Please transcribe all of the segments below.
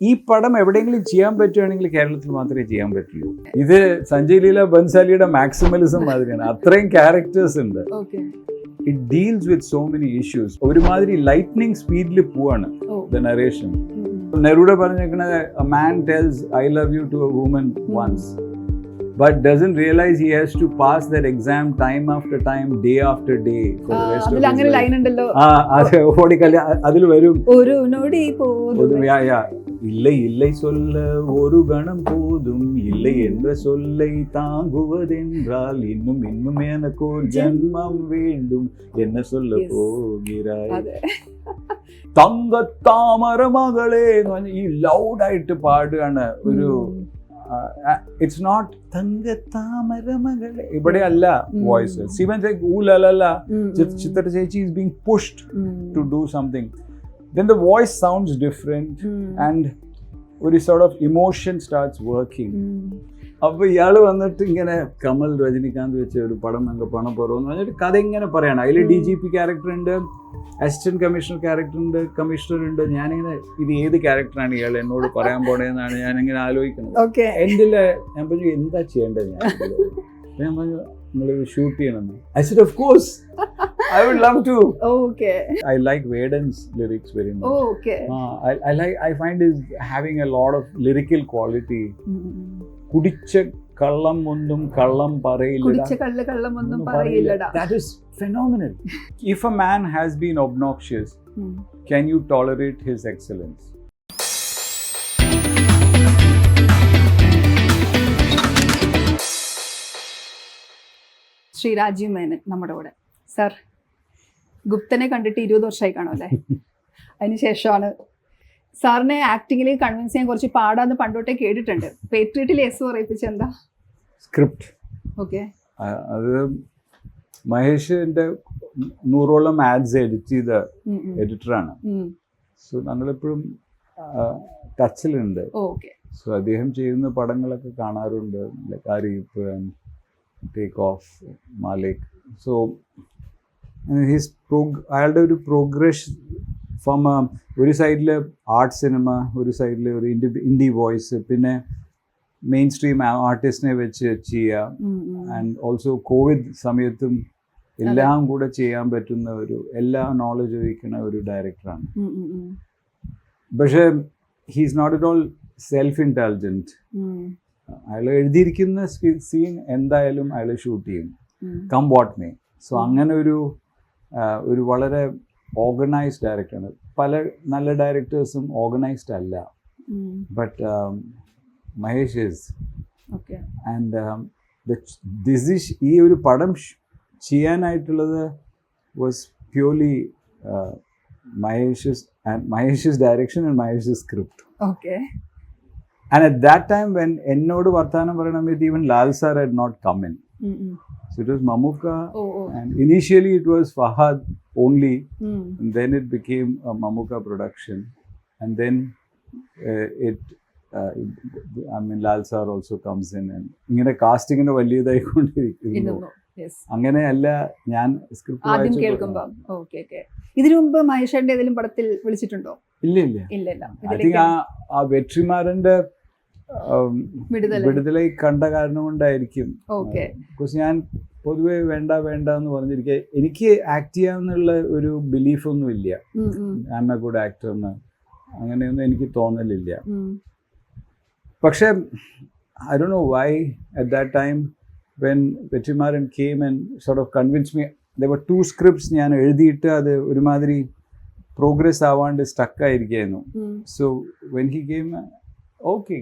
ഈ പടം എവിടെയെങ്കിലും ചെയ്യാൻ പറ്റുകയാണെങ്കിൽ കേരളത്തിൽ മാത്രമേ ചെയ്യാൻ പറ്റുള്ളൂ. ഇത് സഞ്ജയ് ലീല ബൻസാലിയുടെ മാക്സിമലിസം മാതിരിയാണ്. അത്രയും ക്യാരക്ടേഴ്സ് ഉണ്ട്. It deals with so many issues. ഒരുമാതിരി ലൈറ്റ്നിങ് സ്പീഡിൽ പോവാണ് ദ നറേഷൻ. നെറൂഡ പറഞ്ഞേക്കണത് a man tells I love you to a woman once but doesn't realize he has to pass that exam time after time, day after day for the rest of his life. അങ്ങനെ line ഉണ്ടല്ലോ. അത് ഓടിക്കല്ല അതിൽ വരും. ഒരു നൊടി പോതും இல்லை இல்லை சொல்ல ஒரு கணம் போதும், இல்லை என்ற சொல்லை தாங்குவதென்றால் இன்னும் இன்னும் எனக்கு ஒரு ஜென்மம் வேண்டும், என்ன சொல்ல போகிறாய். തങ്ക താമര മകളെ ഈ ലൗഡായിട്ട് പാടുകയാണ്. ഒരു ഇറ്റ്സ് നോട്ട് തങ്ക താമര മകളെ, ഇവിടെ അല്ല വോയിസ്. ശിവൻ ഊലല്ല, ചിത്ര ചേച്ചി is being pushed to do something. Then the voice sounds different and ഒരു sort of emotion starts working. അപ്പോൾ ഇയാൾ വന്നിട്ട് ഇങ്ങനെ കമൽ രജനികാന്ത് വെച്ച ഒരു പടം ഞങ്ങൾക്ക് പണം പോറോന്ന് പറഞ്ഞിട്ട് കഥ ഇങ്ങനെ പറയണം. അതിൽ DGP ക്യാരക്ടർ ഉണ്ട്, അസിസ്റ്റന്റ് കമ്മീഷണർ ക്യാരക്ടർ ഉണ്ട്, കമ്മീഷണർ ഉണ്ട്. ഞാനിങ്ങനെ ഇത് ഏത് ക്യാരക്ടറാണ് ഇയാൾ എന്നോട് പറയാൻ പോണേന്നാണ് ഞാനിങ്ങനെ ആലോചിക്കുന്നത്. എൻ്റെ ഞാൻ പറഞ്ഞു എന്താ ചെയ്യേണ്ടത്. ഞാൻ പറഞ്ഞു നിങ്ങൾ ഷൂട്ട് ചെയ്യണം. I said of course I would love to. I like Vedan's lyrics very much. I find he's having a lot of lyrical quality. കുടിച്ച കള്ളം ഒന്നും കള്ളം പറയില്ലടാ. That is phenomenal. If a man has been obnoxious, can you tolerate his excellence? Shri Rajeev Menon നമ്മുടെ കൂടെ. Sir, ഗുപ്തനെ കണ്ടിട്ട് 20 വർഷമായി കാണുമല്ലേ? അതിനുശേഷമാണ് സാറിനെ ആക്ടിങ്ങിൽ കൺവിൻസ് ചെയ്യാൻ കുറച്ച് പാടാന്ന് പണ്ടോട്ടേ കേട്ടിട്ടുണ്ട്. പേട്രിയറ്റിൽ എസ് പറയിപ്പിച്ച എന്താ സ്ക്രിപ്റ്റ്. അത് മഹേഷിന്റെ 100ഓളം ആഡ്സ് എഡിറ്റ് ചെയ്ത എഡിറ്ററാണ്. സോ ഞങ്ങളെപ്പോഴും ടച്ചിലുണ്ട്. സോ അദ്ദേഹം ചെയ്യുന്ന പടങ്ങളൊക്കെ കാണാറുണ്ട്. Arif and take off, Malik. So അയാളുടെ ഒരു പ്രോഗ്രസ് ഫ്രം ഒരു സൈഡിൽ ആർട്ട് സിനിമ, ഒരു സൈഡിൽ ഒരു ഇൻഡി വോയിസ്, പിന്നെ മെയിൻ സ്ട്രീം ആർട്ടിസ്റ്റിനെ വെച്ച് ചെയ്യുക. ആൻഡ് ഓൾസോ കോവിഡ് സമയത്തും എല്ലാം കൂടെ ചെയ്യാൻ പറ്റുന്ന ഒരു എല്ലാ നോളജ് ഉപയോഗിക്കുന്ന ഒരു ഡയറക്ടറാണ്. പക്ഷേ he's not at all self intelligent. അയാൾ എഴുതിയിരിക്കുന്ന സീൻ എന്തായാലും അയാൾ ഷൂട്ട് ചെയ്യും, കം വാട്ട് മേ. സോ അങ്ങനെ ഒരു വളരെ ഓർഗനൈസ്ഡ് ഡയറക്ടറാണ്. പല നല്ല ഡയറക്ടേഴ്സും ഓർഗനൈസ്ഡ് അല്ല, ബട്ട് മഹേഷ് ഈസ്. ആൻഡ് ഈ ഒരു പടം ചെയ്യാനായിട്ടുള്ളത് was purely Mahesh direction and Mahesh script. And at that time when എന്നോട് വർത്താനം പറയണം with even Lal sir had not come in. So it was Mamuka. And initially it was Fahad only, and then it became a Mamuka production, and then Lal sir also comes in, and ഇങ്ങനെ കാസ്റ്റിങ്ങിന് വലിയതായി കൊണ്ടിരിക്കുന്നു. അങ്ങനെയല്ല ഞാൻ script ആദ്യം കേൾക്കുമ്പോൾ. ഇതിനു മുമ്പ് മഹേഷിന്റെ ഏതെങ്കിലും പടത്തിൽ വിളിച്ചിട്ടുണ്ടോ? ഇല്ല. ഐ തിങ്ക് ആ വെട്രിമാരന്റെ വിടുതലൈ കണ്ട കാരണം കൊണ്ടായിരിക്കും. ബിക്കോസ് ഞാൻ പൊതുവെ വേണ്ട എന്ന് പറഞ്ഞിരിക്കുക. എനിക്ക് ആക്ട് ചെയ്യാന്നുള്ള ഒരു ബിലീഫൊന്നും ഇല്ല. I'm a good actor എന്ന് അങ്ങനെയൊന്നും എനിക്ക് തോന്നലില്ല. പക്ഷെ I don't know why at that time when Vetrimaran came and sort of convinced me. There were 2 scripts ഞാൻ എഴുതിയിട്ട് അത് ഒരുമാതിരി പ്രോഗ്രസ് ആവാണ്ട് സ്റ്റക്കായിരിക്കുന്നു. So when he came, okay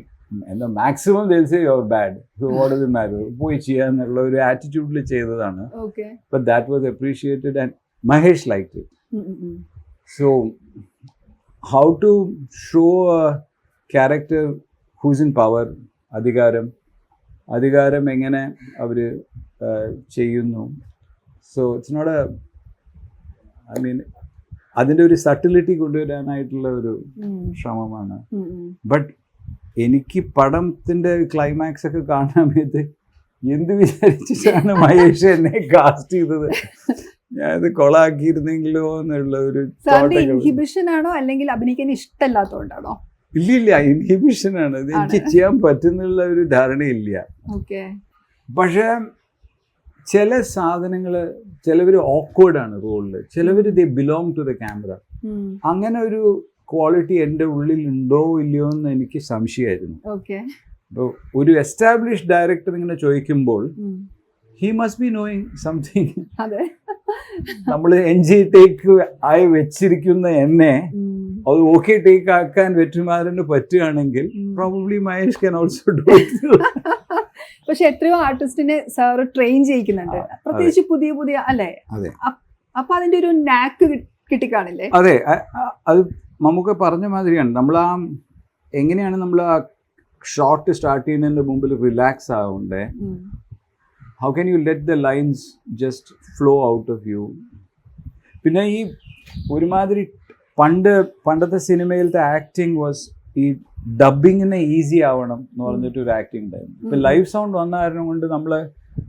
എന്താ maximum they'll say you're bad, so what does it matter, പോയി ചെയ്യാന്നുള്ള ഒരു ആറ്റിറ്റ്യൂഡിൽ ചെയ്തതാണ്. But that was appreciated and Mahesh liked it. So how to show a character who's in power, അധികാരം എങ്ങനെ അവർ ചെയ്യുന്നു. So it's not I mean അതിൻ്റെ ഒരു subtlety കൊണ്ടുവരാനായിട്ടുള്ള ഒരു ശ്രമമാണ്. ബട്ട് എനിക്ക് പടത്തിൻ്റെ ക്ലൈമാക്സ് ഒക്കെ കാണാൻ സമയത്ത് എന്ത് വിചാരിച്ചിട്ടാണ് മഹേഷ് എന്നെ കാസ്റ്റ് ചെയ്തത്, ഞാനത് കൊളാക്കിയിരുന്നെങ്കിലോ എന്നുള്ള ഒരു ഇൻഹിബിഷൻ ആണോ അല്ലെങ്കിൽ അഭിനയിക്കാൻ ഇഷ്ടമല്ലാത്തതുകൊണ്ടാണോ? ഇല്ല ഇൻഹിബിഷനാണ്. ഇത് എനിക്ക് ചെയ്യാൻ പറ്റുന്നുള്ള ഒരു ധാരണയില്ല. ഓക്കെ. പക്ഷേ ചില സാധനങ്ങൾ ചിലവർ ഓക്വേർഡാണ് റോളിൽ, ചിലവർ they belong to the camera. അങ്ങനെ ഒരു ക്വാളിറ്റി എൻ്റെ ഉള്ളിൽ ഉണ്ടോ ഇല്ലയോ എന്ന് എനിക്ക് സംശയമായിരുന്നു. അപ്പോൾ ഒരു എസ്റ്റാബ്ലിഷ്ഡ് ഡയറക്ടർ ഇങ്ങനെ ചോദിക്കുമ്പോൾ he must be knowing something. നമ്മൾ NG ടേക്ക് ആയി വെച്ചിരിക്കുന്ന എന്നെ അത് ഓക്കെ ടേക്ക് ആക്കാൻ വെറ്റുമാരന് പറ്റുകയാണെങ്കിൽ probably Mahesh can also do it. പക്ഷെ എത്രയോ ആർട്ടിസ്റ്റിനെ സാർ ട്രെയിൻ ചെയ്യിക്കുന്നുണ്ട്, പ്രത്യേകിച്ച് പുതിയ പുതിയ അല്ലേ? അപ്പൊ അതിന്റെ ഒരു നാക്ക് കിട്ടിക്കാണില്ലേ? അതെ, അത് നമുക്ക് പറഞ്ഞ മാതിരിയാണ്. നമ്മൾ ആ എങ്ങനെയാണ് നമ്മൾ ആ ഷോട്ട് സ്റ്റാർട്ട് ചെയ്യുന്നതിന്റെ മുമ്പിൽ റിലാക്സ് ആവണ്ടേ? How can you let the lines just flow out of you? പിന്നെ ഈ ഒരുമാതിരി പണ്ടത്തെ സിനിമയിലത്തെ ആക്ടിങ് വാസ് ഈ ഡബിങ്ങിനെ ഈസി ആവണം എന്ന് പറഞ്ഞിട്ട് ഒരു ആക്ടിങ് ഉണ്ടായിരുന്നു. ഇപ്പൊ ലൈവ് സൗണ്ട് വന്ന കാരണം കൊണ്ട് നമ്മള്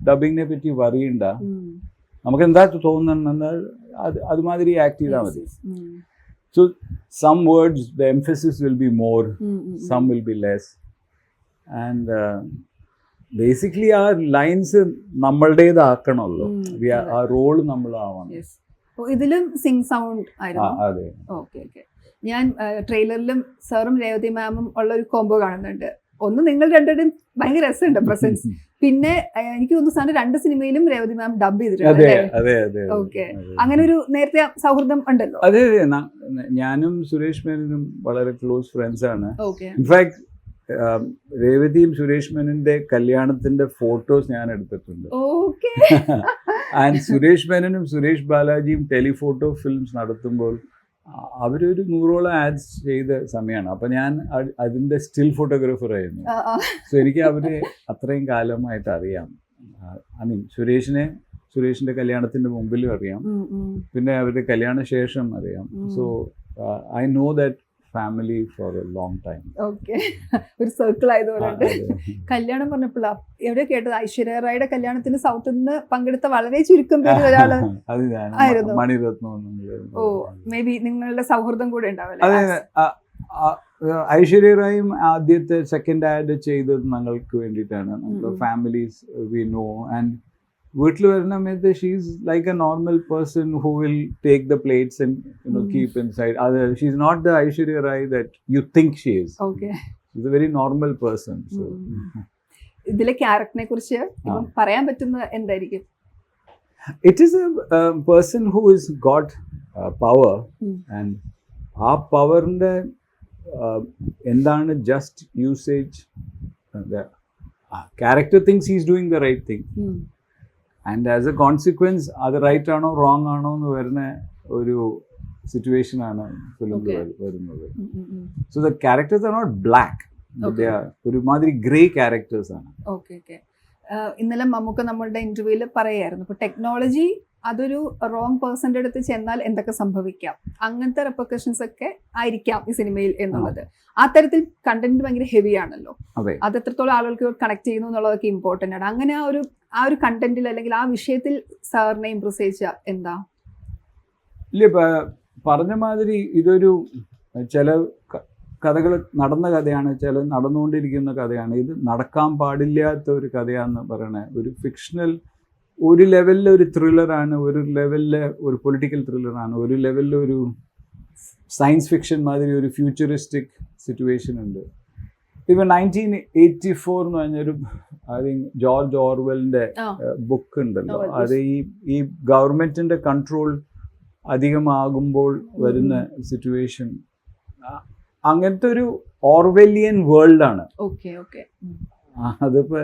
ഡബിങ്ങിനെ പറ്റി പറയണ്ട, നമുക്ക് എന്താ തോന്നുന്നത് അതുമാതിരി ആക്ട് ചെയ്താൽ മതി. So some words the emphasis will be more, some will be less. And basically ആ ലൈൻസ് നമ്മളുടേതാക്കണമല്ലോ, ആ റോള് നമ്മളാവണം. ഇതിലും സിംഗ് സൗണ്ട് ആയിരുന്നു. അതെ. ഓക്കെ. ഞാൻ ട്രെയിലറിലും സാറും രേവതി മാമും ഉള്ള ഒരു കോംബോ കാണുന്നുണ്ട്. ഒന്ന് നിങ്ങൾ രണ്ടുപേരും ഭയങ്കര രസമുണ്ട് പ്രസൻസ്. പിന്നെ എനിക്ക് തോന്നുന്നു സാറിന്റെ 2 സിനിമയിലും രേവതി മാം ഡബ് ചെയ്തിട്ടുണ്ട്. ഓക്കെ. അങ്ങനെ ഒരു നേരത്തെ സൗഹൃദം ഉണ്ടല്ലോ? അതെ, ഞാനും സുരേഷ് മേനനും വളരെ ക്ലോസ് ഫ്രണ്ട്സ് ആണ്. ഇൻഫാക്ട് രേവതിയും സുരേഷ് മേനന്റെ കല്യാണത്തിന്റെ ഫോട്ടോസ് ഞാൻ എടുത്തിട്ടുണ്ട്. ആൻഡ് സുരേഷ് മേനനും സുരേഷ് ബാലാജിയും ടെലിഫോട്ടോ ഫിലിംസ് നടത്തുമ്പോൾ അവരൊരു 100ഓളം ആഡ്സ് ചെയ്ത സമയമാണ്. അപ്പൊ ഞാൻ അതിന്റെ സ്റ്റിൽ ഫോട്ടോഗ്രാഫർ ആയിരുന്നു. സോ എനിക്ക് അവര് അത്രയും കാലമായിട്ട് അറിയാം. ഐ മീൻ സുരേഷിന്റെ കല്യാണത്തിന്റെ മുമ്പിലും അറിയാം, പിന്നെ അവരുടെ കല്യാണ ശേഷം അറിയാം. So I know that family for A long time. Okay. ഒരു സർക്കിൾ ആയതുകൊണ്ട്. കല്യാണം പറഞ്ഞപ്പോൾ എവിടെ കേട്ടത് ഐശ്വര്യ റായുടെ കല്യാണത്തിന് സൗത്തിൽ നിന്ന് പങ്കെടുത്ത വളരെ ചുരുക്കം പേര് ഒരാള് ആയിരുന്നു. മണിരത്നം. ഓ, മേ ബി നിങ്ങളുടെ സൗഹൃദം കൂടെ ഉണ്ടാവില്ല. ഐശ്വര്യ റായും ആദ്യത്തെ സെക്കൻഡ് ആഡ് ചെയ്തത് ഞങ്ങൾക്ക് വേണ്ടിയിട്ടാണ്. നമ്മുടെ ഫാമിലീസ് വി നോ. ആൻഡ് വീട്ടിൽ വരുന്ന സമയത്ത് she's like a normal person who will take the plates and keep inside. She is not the Aishwarya Rai that you think she is. She's a very normal person. ഇതിലെ ക്യാരക്ടറിനെ കുറിച്ച് പറയാൻ പറ്റുന്നത് എന്തായിരിക്കും? It is a person who is got power. And ആ പവറിന്റെ എന്താണ് just usage. Character things he is doing the right thing. And as a consequence അത് റൈറ്റ് ആണോ റോങ് ആണോ എന്ന് വരുന്ന ഒരു സിറ്റുവേഷൻ ആണ് ഫിലിമിൽ വരുന്നത്. So the characters are not black, ഒരുമാതിരി ഗ്രേ ക്യാരക്ടേഴ്സ് ആണ്. ഓക്കെ. ഇന്നലെ മമ്മൂക്ക നമ്മളുടെ ഇന്റർവ്യൂവിൽ പറയായിരുന്നു, ഇപ്പൊ ടെക്നോളജി അതൊരു റോങ് പേഴ്സന്റെ അടുത്ത് ചെന്നാൽ എന്തൊക്കെ സംഭവിക്കാം, അങ്ങനത്തെ റെപ്പർക്കഷൻസ് ഒക്കെ ആയിരിക്കാം ഈ സിനിമയിൽ എന്നുള്ളത്. ആ തരത്തിൽ കണ്ടന്റ് ഭയങ്കര ഹെവി ആണല്ലോ. അത് എത്രത്തോളം ആളുകൾക്ക് കണക്ട് ചെയ്യുന്നു എന്നുള്ളതൊക്കെ ഇമ്പോർട്ടൻ്റ് ആണ്. അങ്ങനെ ആ ഒരു കണ്ടന്റിൽ അല്ലെങ്കിൽ ആ വിഷയത്തിൽ സാറിനെ ഇംപ്രസ് ചെയ്യിച്ച എന്താ? ഇല്ല, പറഞ്ഞ മാതിരി ഇതൊരു ചില കഥകൾ നടന്ന കഥയാണ്, ചില നടന്നുകൊണ്ടിരിക്കുന്ന കഥയാണ്. ഇത് നടക്കാൻ പാടില്ലാത്ത ഒരു കഥയാന്ന് പറയണേ. ഒരു ഫിക്ഷണൽ, ഒരു ലെവലിൽ ഒരു ത്രില്ലറാണ്, ഒരു ലെവലിൽ ഒരു പൊളിറ്റിക്കൽ ത്രില്ലറാണ്, ഒരു ലെവലിൽ ഒരു സയൻസ് ഫിക്ഷൻ മാതിരി ഒരു ഫ്യൂച്ചറിസ്റ്റിക് സിറ്റുവേഷൻ ഉണ്ട്. ഇപ്പം 1984 എന്ന് പറഞ്ഞൊരു ഐ തിങ്ക് ജോർജ് ഓർവെലിന്റെ ബുക്ക് ഉണ്ടല്ലോ. അത് ഈ ഗവൺമെന്റിന്റെ കൺട്രോൾ അധികമാകുമ്പോൾ വരുന്ന സിറ്റുവേഷൻ, അങ്ങനത്തെ ഒരു ഓർവെലിയൻ വേൾഡാണ്. അതിപ്പോ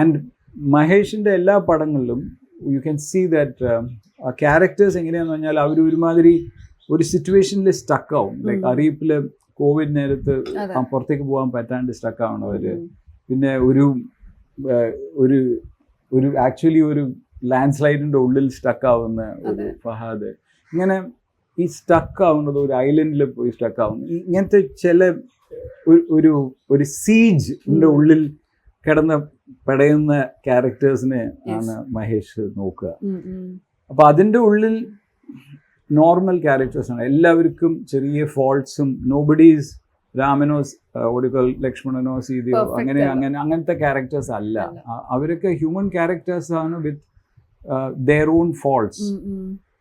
ആൻഡ് മഹേഷിന്റെ എല്ലാ പടങ്ങളിലും you can see that characters എങ്ങനെയാന്ന് പറഞ്ഞാൽ അവർ ഒരുമാതിരി ഒരു സിറ്റുവേഷനിൽ സ്റ്റക്ക് ആവും. ലൈക്ക് അറിയിപ്പില് കോവിഡ് നേരത്ത് പുറത്തേക്ക് പോകാൻ പറ്റാണ്ട് സ്റ്റക്ക് ആവണവര്, പിന്നെ ഒരു ആക്ച്വലി ഒരു ലാൻഡ് സ്ലൈഡിന്റെ ഉള്ളിൽ സ്റ്റക്ക് ആവുന്ന ഒരു ഫഹാദ്, ഇങ്ങനെ ഈ സ്റ്റക്ക് ആവുന്നത് ഒരു ഐലൻഡിൽ പോയി സ്റ്റക്ക് ആവുന്നു. ഇങ്ങനത്തെ ചില ഒരു സീജിന്റെ ഉള്ളിൽ കിടന്ന് പടയുന്ന ക്യാരക്ടേഴ്സിനെ ആണ് മഹേഷ് നോക്കുക. അപ്പൊ അതിൻ്റെ ഉള്ളിൽ നോർമൽ ക്യാരക്ടേഴ്സാണ്, എല്ലാവർക്കും ചെറിയ ഫോൾട്ട്സും, നോബഡി ഈസ് രാമനോ ലക്ഷ്മണനോ സീതയോ Perfect അങ്ങനത്തെ ക്യാരക്ടേഴ്സ് അല്ല. അല്ല. അവരൊക്കെ ഹ്യൂമൻ ക്യാരക്ടേഴ്സ് ആണ് വിത്ത് their own faults.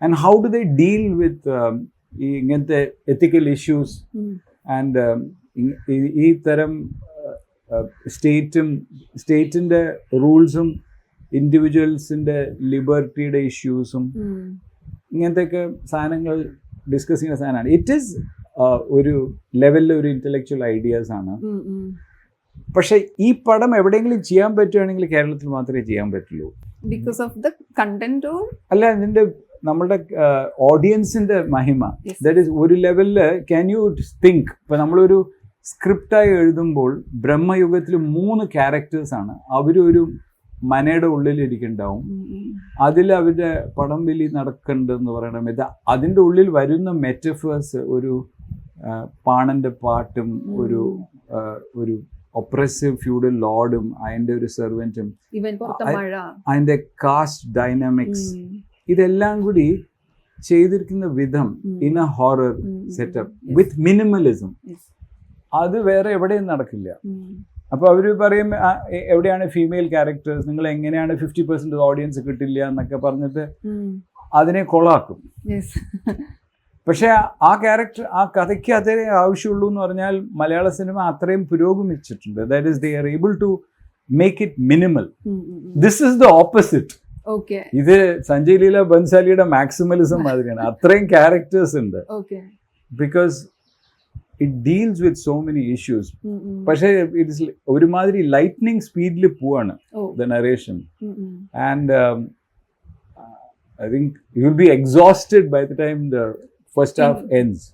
And how do they deal with ഈ ഇങ്ങനത്തെ ethical issues and ഈ തരം സ്റ്റേറ്റിന്റെ റൂൾസും ഇൻഡിവിജ്വൽസിന്റെ ലിബർട്ടിയുടെ ഇഷ്യൂസും ഇങ്ങനത്തെയൊക്കെ സാധനങ്ങൾ ഡിസ്കസ് ചെയ്യുന്ന സാധനമാണ്. ഇറ്റ് ഈസ് ഒരു ലെവലിൽ ഒരു ഇന്റലക്ച്വൽ ഐഡിയാസ് ആണ്. പക്ഷെ ഈ പടം എവിടെയെങ്കിലും ചെയ്യാൻ പറ്റുകയാണെങ്കിൽ കേരളത്തിൽ മാത്രമേ ചെയ്യാൻ പറ്റുള്ളൂ. Because of the content or അല്ല, ഇതിന്റെ നമ്മുടെ ഓഡിയൻസിന്റെ മഹിമ. Yes. ദാറ്റ് ഈസ് ഒരു ലെവലില് ക്യാൻ യു തിങ്ക്, ഇപ്പൊ നമ്മളൊരു സ്ക്രിപ്റ്റായി എഴുതുമ്പോൾ ബ്രഹ്മയുഗത്തിൽ 3 ക്യാരക്ടേഴ്സ് ആണ്. അവരൊരു മനയുടെ ഉള്ളിലിരിക്കുന്നുണ്ടാവും. അതിൽ അവരുടെ പടം വലി നടക്കുന്നുണ്ടെന്ന് പറയണത് അതിൻ്റെ ഉള്ളിൽ വരുന്ന മെറ്റഫേഴ്സ് ഒരു പാണന്റെ പാട്ടും ഒരു ഒപ്രസീവ് ഫ്യൂഡൽ ലോർഡും അതിൻ്റെ ഒരു സെർവൻറ്റും അതിൻ്റെ കാസ്റ്റ് ഡൈനാമിക്സ് ഇതെല്ലാം കൂടി ചെയ്തിരിക്കുന്ന വിധം in A horror setup with minimalism അത് വേറെ എവിടെയും നടക്കില്ല. അപ്പോൾ അവർ പറയും എവിടെയാണ് ഫീമെയിൽ ക്യാരക്ടേഴ്സ്, നിങ്ങൾ എങ്ങനെയാണ് 50% ഓഡിയൻസ് കിട്ടില്ല എന്നൊക്കെ പറഞ്ഞിട്ട് അതിനെ കൊളാക്കും. പക്ഷെ ആ ക്യാരക്ടർ ആ കഥയ്ക്ക് അതേ ആവശ്യമുള്ളൂ എന്ന് പറഞ്ഞാൽ മലയാള സിനിമ അത്രയും പുരോഗമിച്ചിട്ടുണ്ട്. That is they are able to make it minimal. This is the opposite. ഇത് സഞ്ജയ് ലീല ബൻസാലിയുടെ മാക്സിമലിസം മാതിരിയാണ്. അത്രയും ക്യാരക്ടേഴ്സ് ഉണ്ട്. Because it deals with so many issues. പക്ഷേ ഇറ്റ് ഇസ് ഒരുമാതിരി ലൈറ്റ്നിങ് സ്പീഡിൽ പോവാണ് the narration. And I think you will be exhausted by the time the first half ends.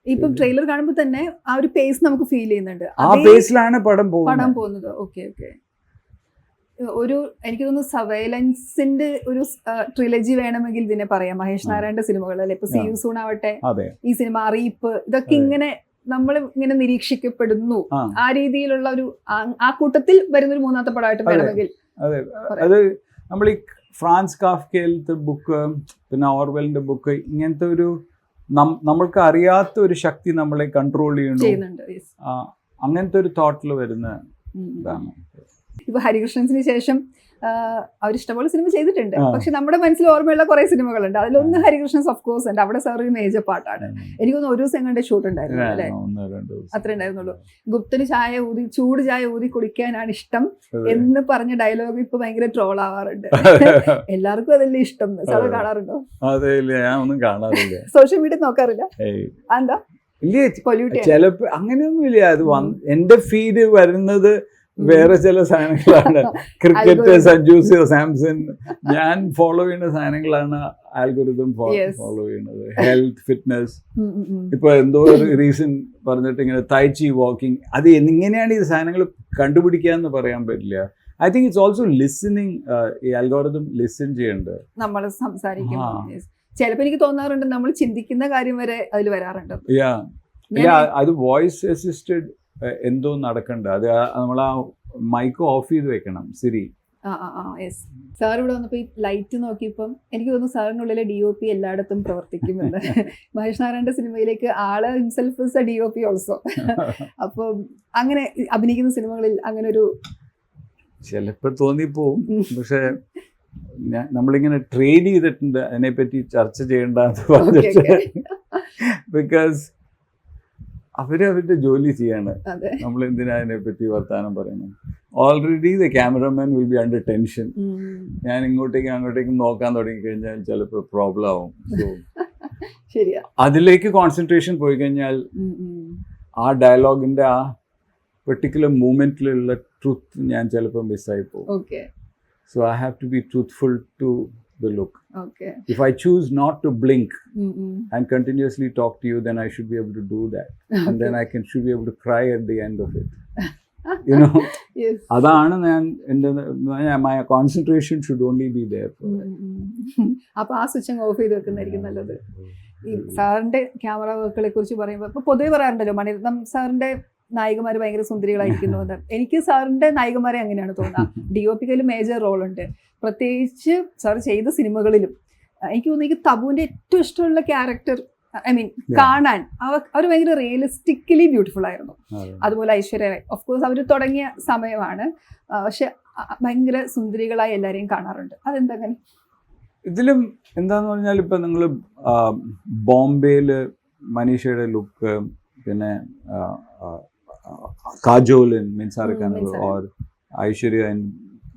ഇപ്പം ട്രെയിലർ കാണുമ്പോൾ തന്നെ ആ ഒരു പേസ് നമുക്ക് ഫീൽ ചെയ്യുന്നുണ്ട്. ആ പേസിലാണ് പടം പോകുന്നത്. ഒരു എനിക്ക് തോന്നുന്നു സർവൈലൻസിന്റെ ഒരു ട്രിലജി വേണമെങ്കിൽ ഇതിനെ പറയാം. മഹേഷ് നാരായണന്റെ സിനിമകൾ അല്ലെ, ഇപ്പൊ സീ യു സൂൺ ആവട്ടെ, ഈ സിനിമ അറിയിപ്പ്, ഇതൊക്കെ ഇങ്ങനെ നമ്മൾ ഇങ്ങനെ നിരീക്ഷിക്കപ്പെടുന്നു. ആ രീതിയിലുള്ള ഒരു ആ കൂട്ടത്തിൽ വരുന്നൊരു മൂന്നാമത്തെ പടമായിട്ട് വേണമെങ്കിൽ. അത് നമ്മൾ ഈ ഫ്രാൻസ് കാഫ്കയിലത്തെ ബുക്ക്, പിന്നെ ഓർവെലിന്റെ ബുക്ക്, ഇങ്ങനത്തെ ഒരു നമ്മൾക്ക് അറിയാത്ത ഒരു ശക്തി നമ്മളെ കൺട്രോൾ ചെയ്യുന്നുണ്ട്. അങ്ങനത്തെ ഒരു തോട്ടിൽ വരുന്ന ഇതാണ്. ഇപ്പൊ ഹരികൃഷ്ണൻസിന് ശേഷം അവർ ഇഷ്ടംപോലെ സിനിമ ചെയ്തിട്ടുണ്ട്. പക്ഷെ നമ്മുടെ മനസ്സിൽ ഓർമ്മയുള്ള കുറെ സിനിമകളുണ്ട്. അതിലൊന്ന് ഹരികൃഷ്ണൻസ് ഓഫ് കോഴ്സ് ഉണ്ട്. അവിടെ സാർ ഒരു മേജർ പാർട്ടാണ്. എനിക്കൊന്ന് ഒരു ദിവസം കണ്ട ഷൂട്ട് ഉണ്ടായിരുന്നു അല്ലെ, അത്ര ഉണ്ടായിരുന്നുള്ളൂ. ഗുപ്തന് ചൂട് ചായ ഊതി കുടിക്കാനാണ് ഇഷ്ടം എന്ന് പറഞ്ഞ ഡയലോഗ് ഇപ്പൊ ഭയങ്കര ട്രോൾ ആവാറുണ്ട്. എല്ലാവർക്കും അതല്ലേ ഇഷ്ടം. സാർ കാണാറുണ്ടോ? സോഷ്യൽ മീഡിയ നോക്കാറില്ല? എന്താ ചിലപ്പോ അങ്ങനെയൊന്നുമില്ല. അത് എന്റെ ഫീഡ് വരുന്നത് വേറെ ചില സാധനങ്ങളാണ്. ക്രിക്കറ്റ്, സഞ്ജു സാംസൺ, ഞാൻ ഫോളോ ചെയ്യുന്ന സാധനങ്ങളാണ് ആൽഗോരിതം ഫോളോ ചെയ്യുന്നത്. Health, fitness. ഇപ്പൊ എന്തോ ഒരു റീസൺ പറഞ്ഞിട്ട് ഇങ്ങനെ തൈച്ചി വാക്കിംഗ്, അത് എങ്ങനെയാണ് ഈ സാധനങ്ങൾ കണ്ടുപിടിക്കുക എന്ന് പറയാൻ പറ്റില്ല. I think it's also listening. ഈ ആൽഗോരിതം ലിസൺ ചെയ്യേണ്ടത് നമ്മൾ സംസാരിക്കും. ചിലപ്പോൾ എനിക്ക് തോന്നാറുണ്ട് നമ്മൾ ചിന്തിക്കുന്ന കാര്യം വരെ അതിൽ വരാറുണ്ട്. അത് വോയിസ് അസിസ്റ്റഡ് എന്തോ നടക്കണ്ട. അത് നമ്മൾ ആ മൈക്ക് ഓഫ് ചെയ്ത് വെക്കണം. സിരി സാർ ഇവിടെ വന്നപ്പോ ഈ ലൈറ്റ് നോക്കിയപ്പം എനിക്ക് തോന്നുന്നു സാറിനുള്ളിലെ DOP എല്ലായിടത്തും പ്രവർത്തിക്കുന്നുണ്ട്. മഹേഷ് നാരായണന്റെ സിനിമയിലേക്ക് ആള് himself is A DOP also. അപ്പൊ അങ്ങനെ അഭിനയിക്കുന്ന സിനിമകളിൽ അങ്ങനെ ഒരു ചിലപ്പോ തോന്നിപ്പോവും. പക്ഷെ നമ്മളിങ്ങനെ ട്രെയിൻ ചെയ്തിട്ടുണ്ട് അതിനെപ്പറ്റി ചർച്ച ചെയ്യേണ്ടെന്ന് പറഞ്ഞിട്ട്. ബിക്കോസ് അവരവരുടെ ജോലി ചെയ്യാണ്. നമ്മൾ എന്തിനാ അതിനെ പറ്റി വർത്താനം പറയുന്നത്? Already the cameraman will be under tension. ഞാൻ ഇങ്ങോട്ടേക്കും അങ്ങോട്ടേക്കും നോക്കാൻ തുടങ്ങി കഴിഞ്ഞാൽ ചിലപ്പോൾ പ്രോബ്ലം ആവും. സോ അതിലേക്ക് കോൺസെൻട്രേഷൻ പോയി കഴിഞ്ഞാൽ ആ ഡയലോഗിന്റെ ആ പെർട്ടിക്കുലർ മൂമെന്റിലുള്ള ട്രൂത്ത് ഞാൻ ചിലപ്പോൾ മിസ്സായി പോകും. So I have to be truthful to the look. If I choose not to blink and continuously talk to you, then I should be able to do that. And then I should be able to cry at the end of it. You know? Adana my concentration should only be there for that. അപ്പോൾ ആ switching of ചെയ്ത് വെക്കുന്നതായിരിക്കും നല്ലത്. ഈ സാറിന്റെ camera വർക്കുകളെ കുറിച്ച് പറയുമ്പോൾ ഇപ്പോൾ പൊതുവെ പറയാറുണ്ടല്ലോ മണിരത്നം സാറിന്റെ നായികമാർ ഭയങ്കര സുന്ദരികളായിരിക്കുന്നു എന്ന്. എനിക്ക് സാറിന്റെ നായികമാരെ അങ്ങനെയാണ് തോന്നുന്നത്. DOPക്കതിൽ മേജർ റോളുണ്ട്. പ്രത്യേകിച്ച് സാർ ചെയ്ത സിനിമകളിലും എനിക്ക് തോന്നുന്നു എനിക്ക് തബുവിന്റെ ഏറ്റവും ഇഷ്ടമുള്ള ക്യാരക്ടർ ഐ മീൻ കാണാൻ അവർ ഭയങ്കര റിയലിസ്റ്റിക്കലി ബ്യൂട്ടിഫുൾ ആയിരുന്നു. അതുപോലെ ഐശ്വര്യ റായ് ഓഫ് കോഴ്സ് അവർ തുടങ്ങിയ സമയമാണ്, പക്ഷെ ഭയങ്കര സുന്ദരികളായി എല്ലാരെയും കാണാറുണ്ട്. അതെന്താ ഇതിലും എന്താന്ന് പറഞ്ഞാൽ ഇപ്പൊ നിങ്ങൾ ബോംബെയില് മനീഷയുടെ ലുക്ക്, പിന്നെ Kajol in Minsara Kanavu, or Aishwarya